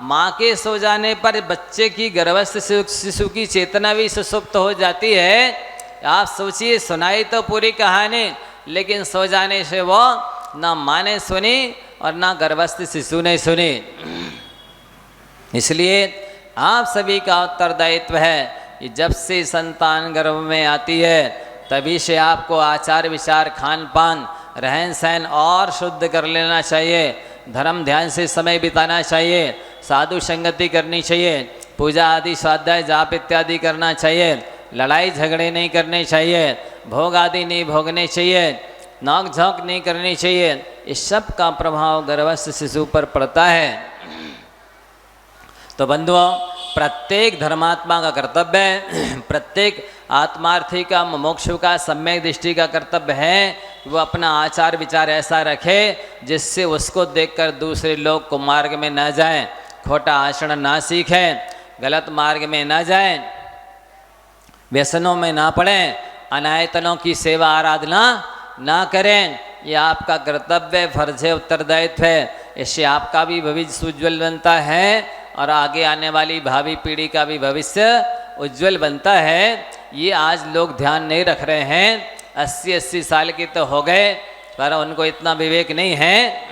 माँ के सो जाने पर बच्चे की गर्भस्थ शिशु की चेतना भी सुसुप्त हो जाती है। आप सोचिए, सुनाई तो पूरी कहानी, लेकिन सो जाने से वो ना माँ ने सुनी और ना गर्भस्थ शिशु ने सुनी। इसलिए आप सभी का उत्तरदायित्व है कि जब से संतान गर्भ में आती है तभी से आपको आचार विचार, खान पान, रहन सहन और शुद्ध कर लेना चाहिए। धर्म ध्यान से समय बिताना चाहिए, साधु संगति करनी चाहिए, पूजा आदि स्वाध्याय जाप इत्यादि करना चाहिए, लड़ाई झगड़े नहीं करने चाहिए, भोग आदि नहीं भोगने चाहिए, नोक झोंक नहीं करनी चाहिए। इस सब का प्रभाव गर्भस्थ शिशु पर पड़ता है। तो बंधुओं, प्रत्येक धर्मात्मा का कर्तव्य है, प्रत्येक आत्मार्थी का, मोक्षु का, सम्यक दृष्टि का कर्तव्य है वो अपना आचार विचार ऐसा रखे जिससे उसको देखकर दूसरे लोग को मार्ग में न जाएं, खोटा आचरण ना सीखें, गलत मार्ग में न जाएं, व्यसनों में ना पड़ें, अनायतनों की सेवा आराधना ना करें। ये आपका कर्तव्य, फर्ज है, उत्तरदायित्व है। इससे आपका भी भविष्य उज्ज्वल बनता है और आगे आने वाली भावी पीढ़ी का भी भविष्य उज्ज्वल बनता है। ये आज लोग ध्यान नहीं रख रहे हैं। 80-80 साल के तो हो गए, पर उनको इतना विवेक नहीं है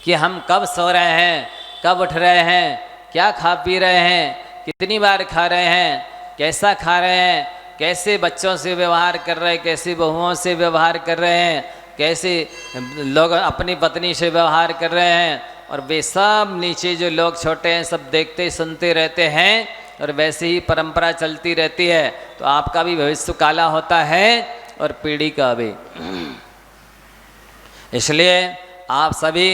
कि हम कब सो रहे हैं, कब उठ रहे हैं, क्या खा पी रहे हैं, कितनी बार खा रहे हैं, कैसा खा रहे हैं, कैसे बच्चों से व्यवहार कर रहे हैं, कैसी बहुओं से व्यवहार कर रहे हैं, कैसे लोग अपनी पत्नी से व्यवहार कर रहे हैं। और वे सब नीचे जो लोग छोटे हैं सब देखते सुनते रहते हैं और वैसे ही परंपरा चलती रहती है। तो आपका भी भविष्य काला होता है और पीढ़ी का भी। इसलिए आप सभी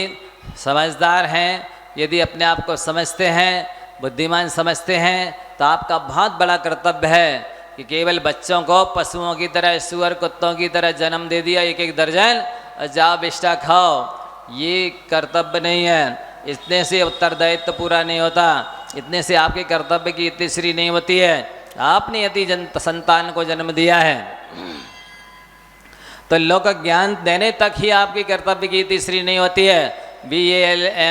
समझदार हैं। यदि अपने आप को समझते हैं, बुद्धिमान समझते हैं, तो आपका बहुत बड़ा कर्तव्य है कि केवल बच्चों को पशुओं की तरह, सुअर कुत्तों की तरह जन्म दे दिया 1-1 दर्जन और जाओ बिष्टा खाओ, ये कर्तव्य नहीं है। इतने से उत्तरदायित्व पूरा नहीं होता, इतने से आपके कर्तव्य की इतिश्री नहीं होती है। आपने यदि संतान को जन्म दिया है तो लोक ज्ञान देने तक ही आपकी कर्तव्य की इतिश्री नहीं होती है। BA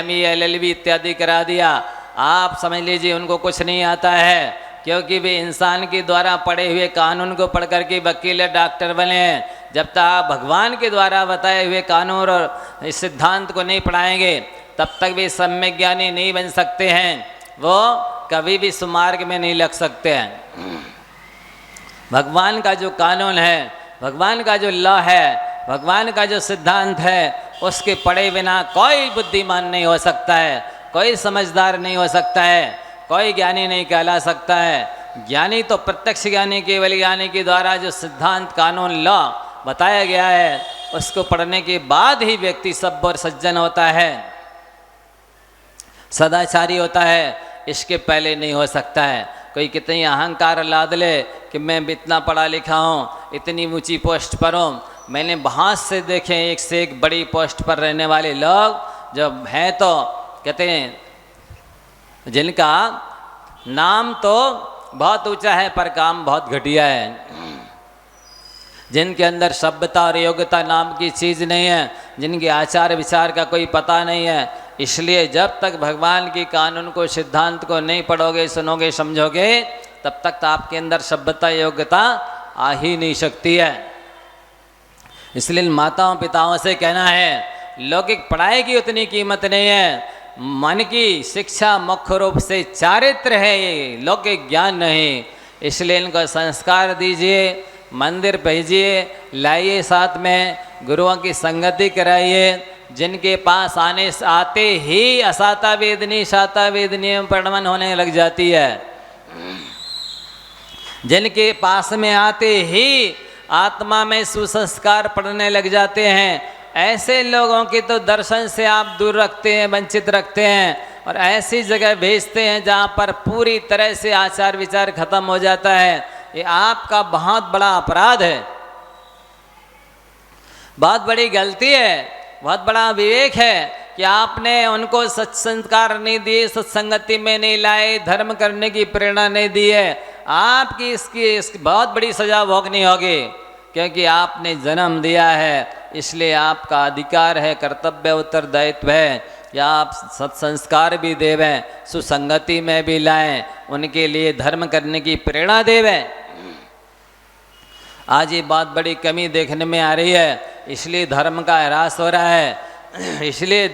ME LLB इत्यादि करा दिया, आप समझ लीजिए उनको कुछ नहीं आता है, क्योंकि वे इंसान के द्वारा पढ़े हुए कानून को पढ़ करके वकील डॉक्टर बने हैं। जब तक आप भगवान के द्वारा बताए हुए कानून और इस सिद्धांत को नहीं पढ़ाएंगे तब तक वे सम्यक ज्ञानी नहीं बन सकते हैं, वो कभी भी सुमार्ग में नहीं लग सकते हैं। भगवान का जो कानून है, भगवान का जो लॉ है, भगवान का जो सिद्धांत है, उसके पढ़े बिना कोई बुद्धिमान नहीं हो सकता है, कोई समझदार नहीं हो सकता है, कोई ज्ञानी नहीं कहला सकता है। ज्ञानी तो प्रत्यक्ष ज्ञानी, केवल ज्ञानी के द्वारा जो सिद्धांत, कानून, लॉ बताया गया है उसको पढ़ने के बाद ही व्यक्ति सभ्य और सज्जन होता है, सदाचारी होता है। इसके पहले नहीं हो सकता है। कोई कितनी अहंकार लाद ले कि मैं इतना पढ़ा लिखा हूँ, इतनी ऊंची पोस्ट पर हूँ। मैंने बहुत से देखे एक से एक बड़ी पोस्ट पर रहने वाले लोग जब हैं तो कहते हैं जिनका नाम तो बहुत ऊंचा है पर काम बहुत घटिया है, जिनके अंदर सभ्यता और योग्यता नाम की चीज़ नहीं है, जिनके आचार विचार का कोई पता नहीं है। इसलिए जब तक भगवान की कानून को, सिद्धांत को नहीं पढ़ोगे, सुनोगे, समझोगे, तब तक तो आपके अंदर सभ्यता, योग्यता आ ही नहीं सकती है। इसलिए माताओं पिताओं से कहना है, लौकिक पढ़ाई की उतनी कीमत नहीं है, मन की शिक्षा मुख्य रूप से चारित्र है, ये लौकिक ज्ञान नहीं। इसलिए इनको संस्कार दीजिए, मंदिर भेजिए, लाइए, साथ में गुरुओं की संगति कराइए, जिनके पास आते ही असाता वेदनी शाता वेदनी पढ़मन होने लग जाती है, जिनके पास में आते ही आत्मा में सुसंस्कार पड़ने लग जाते हैं, ऐसे लोगों की तो दर्शन से आप दूर रखते हैं, वंचित रखते हैं और ऐसी जगह भेजते हैं जहाँ पर पूरी तरह से आचार विचार खत्म हो जाता है। ये आपका बहुत बड़ा अपराध है, बहुत बड़ी गलती है, बहुत बड़ा विवेक है कि आपने उनको सत्संस्कार नहीं दिए, सत्संगति में नहीं लाए, धर्म करने की प्रेरणा नहीं दी है। आपकी इसकी बहुत बड़ी सजा भोगनी होगी, क्योंकि आपने जन्म दिया है। इसलिए आपका अधिकार है, कर्तव्य, उत्तरदायित्व है कि आप सत्संस्कार भी देवें, सुसंगति में भी लाएं, उनके लिए धर्म करने की प्रेरणा देवें। आज ये बहुत बड़ी कमी देखने में आ रही है, इसलिए धर्म का ह्रास हो रहा है, इसलिए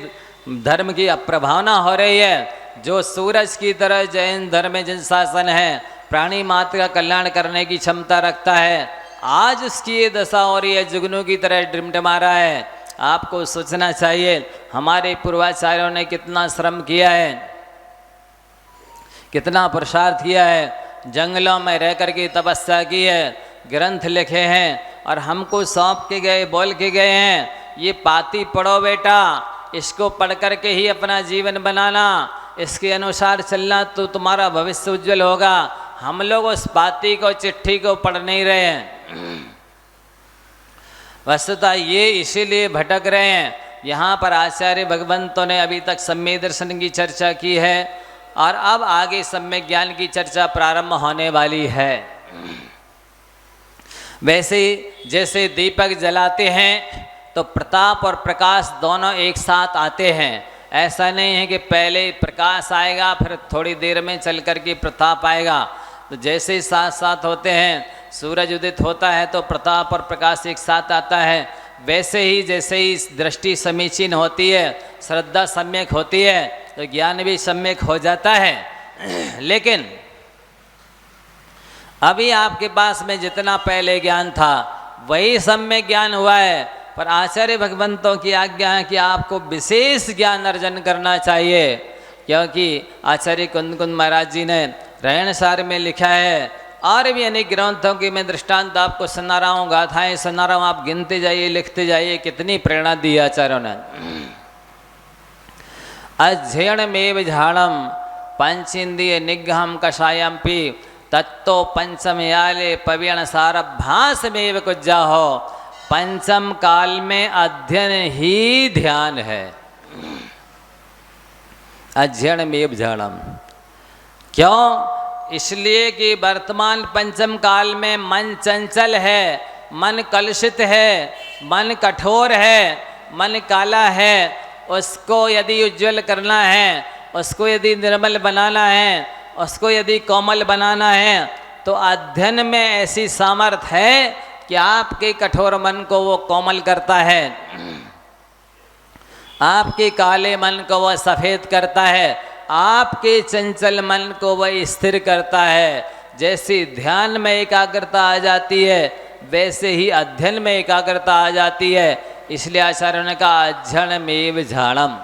धर्म की अप्रभावना हो रही है। जो सूरज की तरह जैन धर्म में जिन शासन है, प्राणी मात्र का कल्याण करने की क्षमता रखता है, आज उसकी ये दशा हो रही है, जुगनू की तरह टिमटिमा रहा है। आपको सोचना चाहिए हमारे पूर्वाचार्यों ने कितना श्रम किया है, कितना पुरुषार्थ किया है, जंगलों में रह कर के तपस्या की है, ग्रंथ लिखे हैं और हमको सौंप के गए, बोल के गए हैं, ये पाती पढ़ो बेटा, इसको पढ़ कर के ही अपना जीवन बनाना, इसके अनुसार चलना तो तुम्हारा भविष्य उज्जवल होगा। हम लोग उस पाती को, चिट्ठी को पढ़ नहीं रहे हैं। वस्तुतः ये इसीलिए भटक रहे हैं। यहाँ पर आचार्य भगवंतों ने अभी तक सम्यक दर्शन की चर्चा की है और अब आगे सम्यक ज्ञान की चर्चा प्रारंभ होने वाली है। वैसे जैसे दीपक जलाते हैं तो प्रताप और प्रकाश दोनों एक साथ आते हैं। ऐसा नहीं है कि पहले प्रकाश आएगा फिर थोड़ी देर में चल कर के प्रताप आएगा। तो जैसे साथ साथ होते हैं, सूरज उदित होता है तो प्रताप और प्रकाश एक साथ आता है। वैसे ही जैसे ही दृष्टि समीचीन होती है, श्रद्धा सम्यक होती है, तो ज्ञान भी सम्यक हो जाता है। लेकिन अभी आपके पास में जितना पहले ज्ञान था वही सम्यक ज्ञान हुआ है, पर आचार्य भगवंतों की आज्ञा है कि आपको विशेष ज्ञान अर्जन करना चाहिए। क्योंकि आचार्य कुंद कुंद महाराज जी ने रहनसार में लिखा है और भी अनेक ग्रंथों की मैं दृष्टांत आपको सुना रहा हूँ, गाथाएं सुना रहा हूँ, आप गिनते जाइए, लिखते जाइए, कितनी प्रेरणा दी आचार्यों ने। अध्ययनमेव झाड़म पंचेन्द्रिय निग्रहम कषायम पी तत्तो पंचम याले पवीण सारभ्यासमेव कुज्जा हो। पंचम काल में अध्ययन ही ध्यान है। अध्ययनमेव झाड़म, क्यों? इसलिए कि वर्तमान पंचम काल में मन चंचल है, मन कलुषित है, मन कठोर है, मन काला है। उसको यदि उज्जवल करना है, उसको यदि निर्मल बनाना है, उसको यदि कोमल बनाना है, तो अध्ययन में ऐसी सामर्थ्य है कि आपके कठोर मन को वो कोमल करता है, आपके काले मन को वह सफ़ेद करता है, आपके चंचल मन को वह स्थिर करता है। जैसे ध्यान में एकाग्रता आ जाती है, वैसे ही अध्ययन में एकाग्रता आ जाती है। इसलिए आचार्यों ने कहा अध्ययनमेव झाड़म।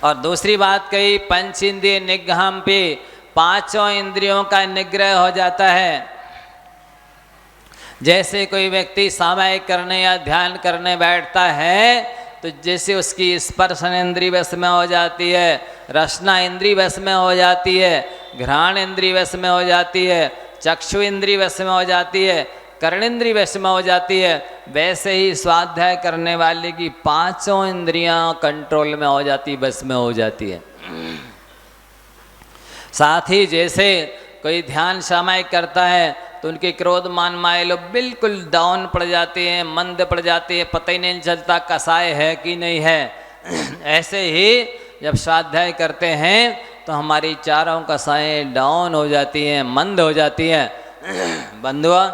और दूसरी बात कही पंचेन्द्रिय निग्रहम पे, पांचों इंद्रियों का निग्रह हो जाता है। जैसे कोई व्यक्ति सामायिक करने या ध्यान करने बैठता है तो जैसे उसकी स्पर्शन इंद्रिय वश में हो जाती है, रसना इंद्रिय वश में हो जाती है, घ्राण इंद्रिय वश में हो जाती है, चक्षु इंद्रिय वश में हो जाती है, कर्णेंद्रिय वश में हो जाती है, वैसे ही स्वाध्याय करने वाले की पांचों इंद्रियां कंट्रोल में हो जाती, बस में हो जाती है। साथ ही जैसे कोई ध्यान सामायिक करता है तो उनके क्रोध मान माया लोग बिल्कुल डाउन पड़ जाते हैं, मंद पड़ जाते हैं, पता ही नहीं चलता कसाय है कि नहीं है। ऐसे ही जब स्वाध्याय करते हैं तो हमारी चारों कसाएं डाउन हो जाती हैं, मंद हो जाती हैं। बंधुआ,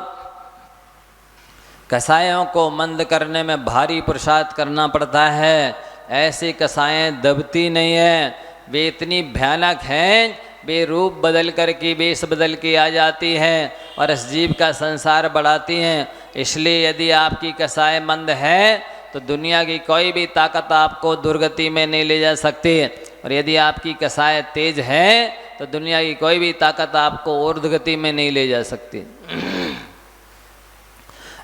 कसायों को मंद करने में भारी पुरुषार्थ करना पड़ता है। ऐसी कसाएं दबती नहीं है, वे इतनी भयानक हैं, वे रूप बदल कर के, वेश बदल के आ जाती हैं और इस जीव का संसार बढ़ाती हैं। इसलिए यदि आपकी कसाय मंद है तो दुनिया की कोई भी ताकत आपको दुर्गति में नहीं ले जा सकती, और यदि आपकी कसाय तेज है तो दुनिया की कोई भी ताकत आपको ऊर्ध्वगति में नहीं ले जा सकती।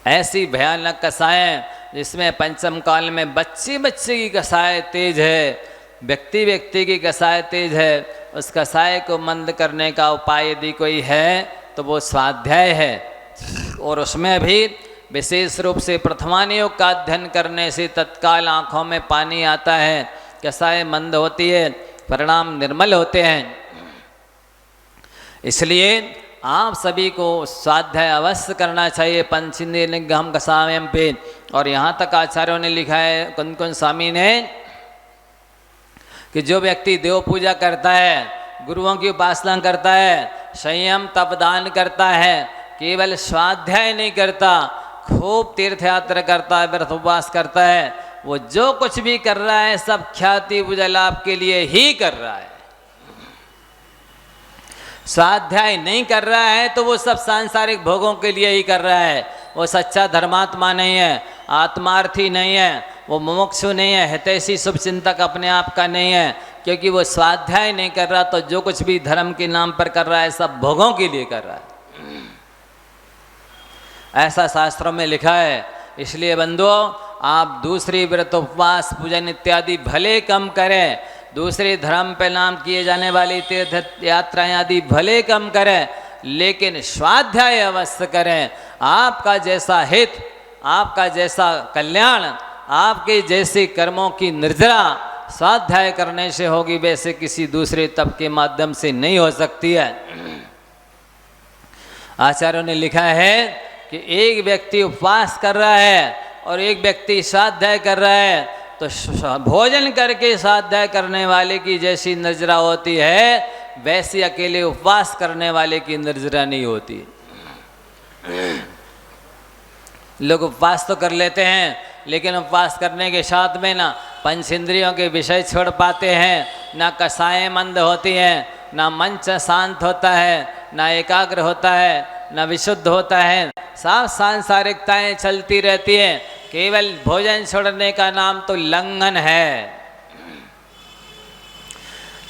ऐसी भयानक कसाएं जिसमें पंचम काल में बच्चे बच्चे की कसाय तेज है, व्यक्ति व्यक्ति की कसाय तेज है, उस कसाय को मंद करने का उपाय यदि कोई है तो वो स्वाध्याय है। और उसमें भी विशेष रूप से प्रथमान योग का अध्ययन करने से तत्काल आँखों में पानी आता है, कसाय मंद होती है, परिणाम निर्मल होते हैं। इसलिए आप सभी को स्वाध्याय अवश्य करना चाहिए पंचेंद्रिय निग्रहम कसायम पे। और यहाँ तक आचार्यों ने लिखा है, कुंद कुंद स्वामी ने, कि जो व्यक्ति देव पूजा करता है, गुरुओं की उपासना करता है, संयम तपदान करता है, केवल स्वाध्याय नहीं करता, खूब तीर्थ यात्रा करता है, व्रत उपवास करता है, वो जो कुछ भी कर रहा है सब ख्याति पूजा लाभ के लिए ही कर रहा है। स्वाध्याय नहीं कर रहा है तो वो सब सांसारिक भोगों के लिए ही कर रहा है। वो सच्चा धर्मात्मा नहीं है, आत्मार्थी नहीं है, वो मुमुक्षु नहीं है, हितैषी शुभचिंतक अपने आप का नहीं है, क्योंकि वो स्वाध्याय नहीं कर रहा तो जो कुछ भी धर्म के नाम पर कर रहा है सब भोगों के लिए कर रहा है। ऐसा शास्त्रों में लिखा है। इसलिए बंधुओं, आप दूसरी व्रत उपवास पूजन इत्यादि भले कम करें, दूसरे धर्म पे नाम किए जाने वाली तीर्थ यात्राएं आदि भले कम करें, लेकिन स्वाध्याय अवश्य करें। आपका जैसा हित, आपका जैसा कल्याण, आपके जैसे कर्मों की निर्जरा स्वाध्याय करने से होगी, वैसे किसी दूसरे तप के माध्यम से नहीं हो सकती है। आचार्यों ने लिखा है कि एक व्यक्ति उपवास कर रहा है और एक व्यक्ति स्वाध्याय कर रहा है, तो भोजन करके स्वाध्याय करने वाले की जैसी निर्जरा होती है, वैसी अकेले उपवास करने वाले की निर्जरा नहीं होती। लोग उपवास तो कर लेते हैं, लेकिन उपवास करने के साथ में ना पंचेंद्रियों के विषय छोड़ पाते हैं, ना कसाएं मंद होती हैं, ना मन शांत होता है, ना एकाग्र होता है, ना विशुद्ध होता है, सब सांसारिकताएं चलती रहती हैं। केवल भोजन छोड़ने का नाम तो लंघन है।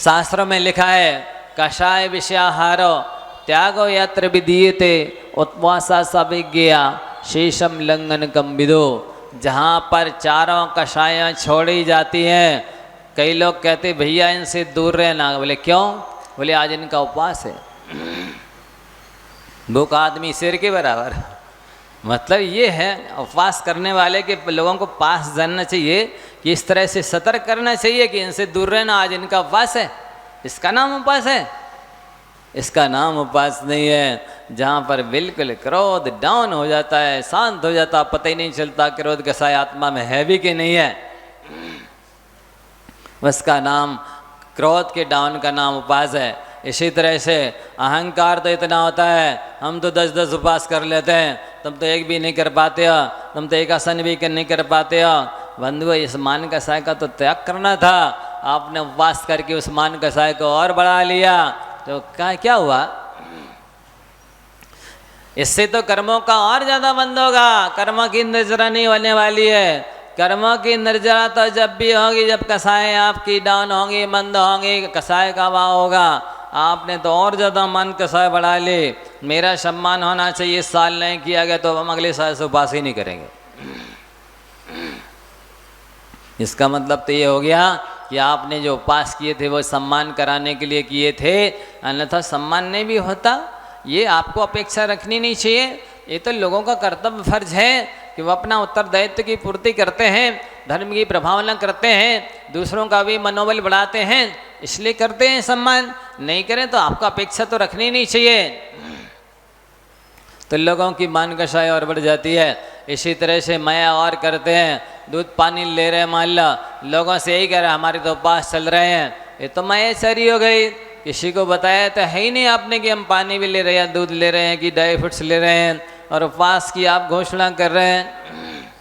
शास्त्रों में लिखा है, कषाय विषयाहारो त्यागो यत्र विधीयते उपवासा सविज्ञा शेषम लंघन कम विदो। जहाँ पर चारों कषायाँ छोड़ी जाती हैं, कई लोग कहते भैया इनसे दूर रहना। बोले क्यों? बोले आज इनका उपवास है। भूख आदमी शेर के बराबर। मतलब ये है, उपवास करने वाले के लोगों को पास जानना चाहिए कि इस तरह से सतर्क करना चाहिए कि इनसे दूर रहना, आज इनका उपवास है। इसका नाम उपवास है? इसका नाम उपवास नहीं है। जहाँ पर बिल्कुल क्रोध डाउन हो जाता है, शांत हो जाता, पता ही नहीं चलता क्रोध कसाय आत्मा में है भी कि नहीं है, उसका नाम, क्रोध के डाउन का नाम उपवास है। इसी तरह से अहंकार तो इतना होता है, हम तो 10-10 उपवास कर लेते हैं, तुम तो एक भी नहीं कर पाते हो, तुम तो एक आसन भी नहीं कर पाते हो। बंधु, इस मान कसाय का तो त्याग करना था, आपने उपवास करके उस मान कसाय को और बढ़ा लिया, तो क्या हुआ? इससे तो कर्मों का और ज़्यादा बंद होगा। कर्मों की निर्जरा नहीं होने वाली है। कर्मों की निर्जरा तो जब भी होगी जब कसाय आपकी डाउन होंगी, मंद होंगी, कसाय का भाव होगा। आपने तो और ज़्यादा मन कसाय बढ़ा ले, मेरा सम्मान होना चाहिए, इस साल नहीं किया गया तो हम अगले साल से उपवास ही नहीं करेंगे। इसका मतलब तो ये हो गया कि आपने जो उपवास किए थे वो सम्मान कराने के लिए किए थे, अन्यथा सम्मान नहीं भी होता। ये आपको अपेक्षा रखनी नहीं चाहिए। ये तो लोगों का कर्तव्य फर्ज है कि वो अपना उत्तरदायित्व की पूर्ति करते हैं, धर्म की प्रभावना करते हैं, दूसरों का भी मनोबल बढ़ाते हैं, इसलिए करते हैं। सम्मान नहीं करें तो आपको अपेक्षा तो रखनी नहीं चाहिए, तो लोगों की मान कसाई और बढ़ जाती है। इसी तरह से माया और करते हैं, दूध पानी ले रहे हैं, मान लो लोगों से यही कह रहे हैं हमारे तो उपवास चल रहे हैं, ये तो मायाचारी हो गई। किसी को बताया तो है ही नहीं आपने कि हम पानी भी ले रहे हैं, दूध ले रहे हैं, कि ड्राई फ्रूट्स ले रहे हैं, और उपवास की आप घोषणा कर रहे हैं।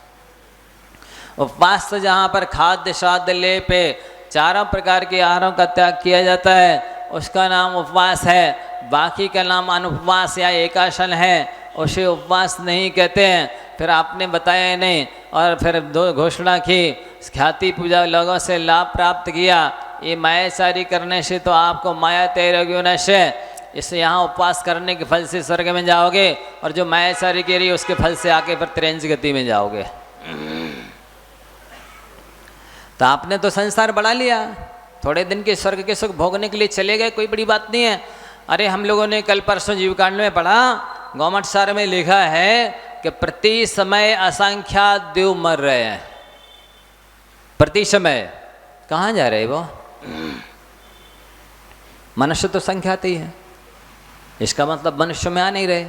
उपवास तो जहाँ पर खाद्य शाद्य लेप चारों प्रकार के आहारों का त्याग किया जाता है उसका नाम उपवास है। बाकी का नाम अनुपवास या एकासन है, उसे उपवास नहीं कहते हैं। फिर आपने बताया नहीं और फिर दो घोषणा की, ख्याति पूजा, लोगों से लाभ प्राप्त किया। ये मायाचारी करने से तो आपको माया तेरोगी नशे, इससे यहाँ उपवास करने के फल से स्वर्ग में जाओगे, और जो मायाचारी के रही उसके फल से आके फिर त्रेंच गति में जाओगे। तो आपने तो संसार बढ़ा लिया, थोड़े दिन के स्वर्ग के सुख भोगने के लिए चले गए, कोई बड़ी बात नहीं है। अरे हम लोगों ने कल परसों जीवकांड में पढ़ा, गौमठ सार में लिखा है कि प्रति समय असंख्यात देव मर रहे हैं। प्रति समय कहाँ जा रहे वो? मनुष्य तो संख्यात ही है, इसका मतलब मनुष्य में आ नहीं रहे।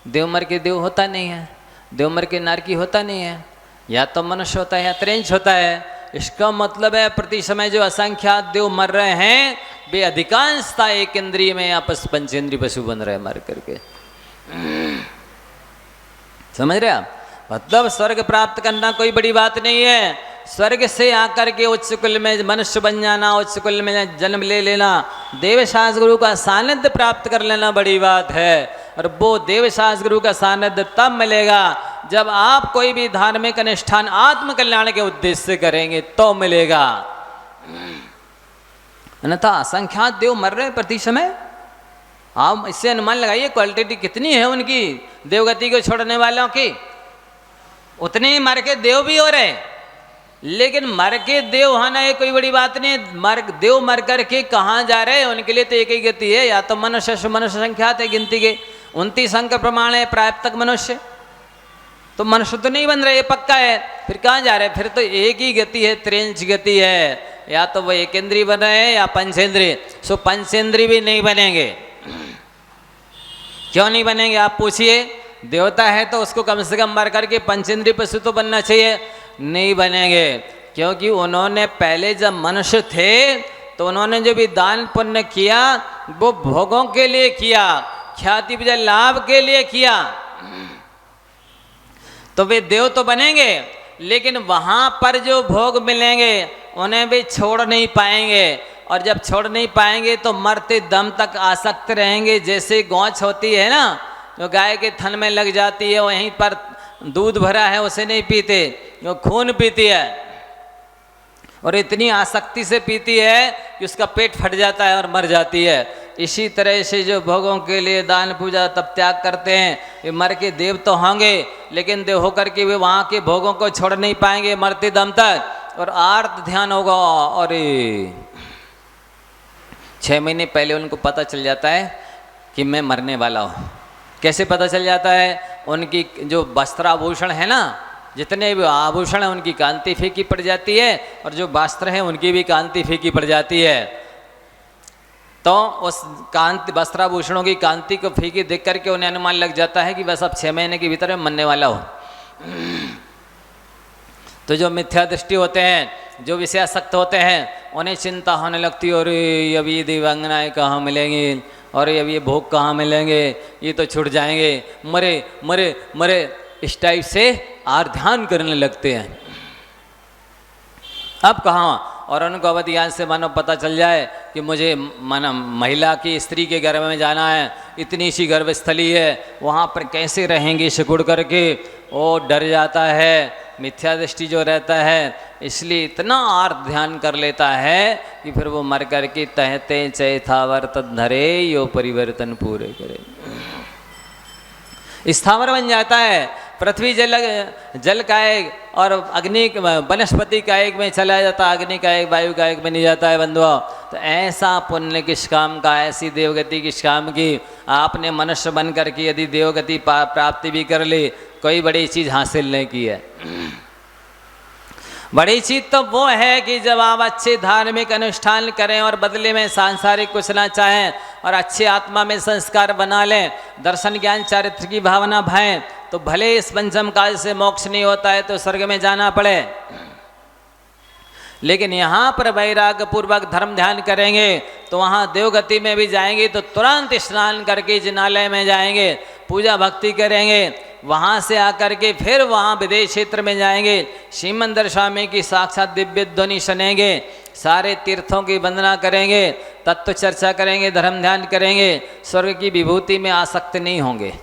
देव मर के देव होता नहीं है, देव मर के नारकी होता नहीं है, या तो मनुष्य होता है या त्रेंच होता है। इसका मतलब है प्रति समय जो असंख्यात देव मर रहे हैं वे अधिकांशता एक इंद्रिय में आपस पंचेंद्रिय पशु बन रहे हैं मर करके। समझ रहे आप? मतलब स्वर्ग प्राप्त करना कोई बड़ी बात नहीं है। स्वर्ग से आकर के उच्च कुल में मनुष्य बन जाना, उच्च कुल में जन्म ले लेना, देवशास गुरु का सानिध्य प्राप्त कर लेना बड़ी बात है। और वो देवशास गुरु का सानिध्य तब मिलेगा जब आप कोई भी धार्मिक अनुष्ठान आत्म कल्याण के उद्देश्य से करेंगे तो मिलेगा। अन्यथा असंख्यात देव मर रहे प्रति समय। आप इससे अनुमान लगाइए क्वालिटी कितनी है उनकी, देवगति को छोड़ने वालों की। उतने ही मर के देव भी हो रहे, लेकिन मर के देव होना ये कोई बड़ी बात नहीं। देव मर कर के कहाँ जा रहे हैं? उनके लिए तो एक ही गति है, या तो मनुष्य संख्यात है गिनती के 29 अंक प्रमाण है प्राप्त तक मनुष्य, तो मनुष्य तो नहीं बन रहे, ये पक्का है। फिर कहाँ जा रहे हैं? फिर तो एक ही गति है, त्रेंच गति है, या तो वो एक इंद्रिय बन रहे हैं या पंचेंद्रिय। सो पंचेंद्रिय भी नहीं बनेंगे। क्यों नहीं बनेंगे आप पूछिए? देवता है तो उसको कम से कम मर करके पंचेंद्रिय पशु तो बनना चाहिए। नहीं बनेंगे, क्योंकि उन्होंने पहले जब मनुष्य थे तो उन्होंने जो भी दान पुण्य किया वो भोगों के लिए किया, ख्याति पूजा लाभ के लिए किया। तो वे देव तो बनेंगे, लेकिन वहाँ पर जो भोग मिलेंगे उन्हें भी छोड़ नहीं पाएंगे। और जब छोड़ नहीं पाएंगे तो मरते दम तक आसक्त रहेंगे। जैसे गौच होती है ना, जो गाय के थन में लग जाती है, वहीं पर दूध भरा है उसे नहीं पीते, जो खून पीती है, और इतनी आसक्ति से पीती है कि उसका पेट फट जाता है और मर जाती है। इसी तरह से जो भोगों के लिए दान पूजा तब त्याग करते हैं, ये मर के देव तो होंगे, लेकिन देव होकर के वे वहाँ के भोगों को छोड़ नहीं पाएंगे मरते दम तक। और आर्त ध्यान होगा, और 6 महीने पहले उनको पता चल जाता है कि मैं मरने वाला हूँ। कैसे पता चल जाता है? उनकी जो वस्त्राभूषण है ना, जितने भी आभूषण हैं उनकी कांति फीकी पड़ जाती है, और जो वस्त्र हैं उनकी भी कांति फीकी पड़ जाती है। तो उस कांति वस्त्राभूषणों की कांति को फीकी देख करके उन्हें अनुमान लग जाता है कि बस अब 6 महीने के भीतर मैं मरने वाला हूँ। तो जो मिथ्या दृष्टि होते हैं, जो विषयासक्त होते हैं, उन्हें चिंता होने लगती है, और अब ये दिव्यांगनाएँ कहाँ मिलेंगी, और अब ये भोग कहाँ मिलेंगे, ये तो छूट जाएंगे, मरे मरे मरे, इस टाइप से आर ध्यान करने लगते हैं। अब कहाँ? और उनको अवधि ज्ञान से मानो पता चल जाए कि मुझे माना महिला की स्त्री के गर्भ में जाना है, इतनी सी गर्भस्थली है, वहाँ पर कैसे रहेंगे सिकुड़ करके, वो डर जाता है। मिथ्या दृष्टि जो रहता है, इसलिए इतना आर्त ध्यान कर लेता है कि फिर वो मर कर के तहते चैथावर तद्धरे यो परिवर्तन पूरे करे, स्थावर बन जाता है। पृथ्वी जल का एक और अग्नि वनस्पति का एक में चला जाता है, अग्नि का एक वायु का एक बन जाता है बंधुओं। तो ऐसा पुण्य किस काम का, ऐसी देवगति किस काम की। आपने मनुष्य बन करके यदि देवगति प्राप्ति भी कर ली, कोई बड़ी चीज़ हासिल नहीं की है। बड़ी चीज़ तो वो है कि जब आप अच्छे धार्मिक अनुष्ठान करें और बदले में सांसारिक कुछ ना चाहें और अच्छे आत्मा में संस्कार बना लें, दर्शन ज्ञान चारित्र की भावना भाएं, तो भले इस पंचम काल से मोक्ष नहीं होता है तो स्वर्ग में जाना पड़े, लेकिन यहाँ पर वैराग्य पूर्वक धर्म ध्यान करेंगे तो वहाँ देवगति में भी जाएंगे तो तुरंत स्नान करके जिनालय में जाएंगे, पूजा भक्ति करेंगे, वहाँ से आकर के फिर वहाँ विदेश क्षेत्र में जाएंगे, शिव मंदिर स्वामी की साक्षात दिव्य ध्वनि सुनेंगे, सारे तीर्थों की वंदना करेंगे, तत्व चर्चा करेंगे, धर्म ध्यान करेंगे, स्वर्ग की विभूति में आसक्त नहीं होंगे।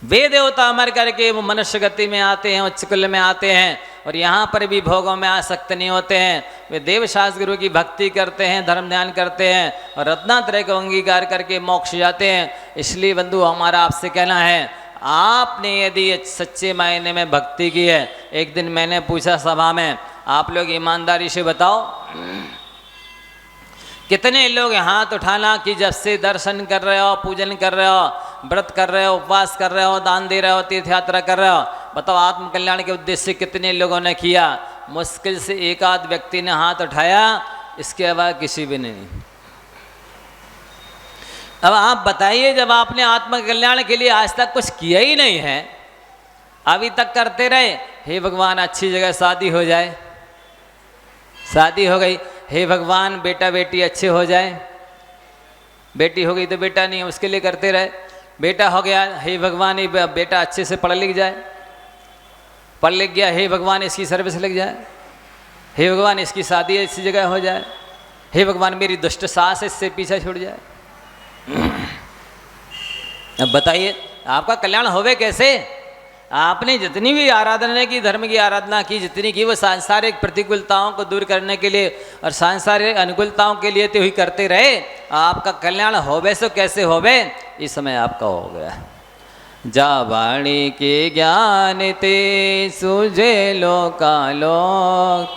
वे देवता मर करके वो मनुष्य गति में आते हैं, उच्च कुल में आते हैं और यहाँ पर भी भोगों में आसक्त नहीं होते हैं। वे देवशास्त्र गुरु की भक्ति करते हैं, धर्म ध्यान करते हैं और रत्नात्रय को अंगीकार करके मोक्ष जाते हैं। इसलिए बंधु हमारा आपसे कहना है, आपने यदि सच्चे मायने में भक्ति की है, एक दिन मैंने पूछा सभा में, आप लोग ईमानदारी से बताओ कितने लोग हाथ उठाना कि जब से दर्शन कर रहे हो, पूजन कर रहे हो, व्रत कर रहे हो, उपवास कर रहे हो, दान दे रहे हो, तीर्थ यात्रा कर रहे हो, बताओ आत्म कल्याण के उद्देश्य से कितने लोगों ने किया। मुश्किल से एक आध व्यक्ति ने हाथ उठाया, इसके अलावा किसी भी नहीं। अब आप बताइए, जब आपने आत्म कल्याण के लिए आज तक कुछ किया ही नहीं है, अभी तक करते रहे, हे भगवान अच्छी जगह शादी हो जाए, शादी हो गई, हे भगवान बेटा बेटी अच्छे हो जाए, बेटी हो गई तो बेटा नहीं उसके लिए करते रहे, बेटा हो गया, हे भगवान ये बेटा अच्छे से पढ़ लिख जाए, पढ़ लिख गया, हे भगवान इसकी सर्विस लग जाए, हे भगवान इसकी शादी ऐसी जगह हो जाए, हे भगवान मेरी दुष्ट सास इससे पीछे छूट जाए। अब बताइए आपका कल्याण होवे कैसे? आपने जितनी भी आराधना की, धर्म की आराधना की जितनी की, वो सांसारिक प्रतिकूलताओं को दूर करने के लिए और सांसारिक अनुकूलताओं के लिए तो ही करते रहे। आपका कल्याण होवे सो कैसे होवे, इस समय आपका हो गया। जा वाणी के ज्ञान ते सूझे लोकालोक,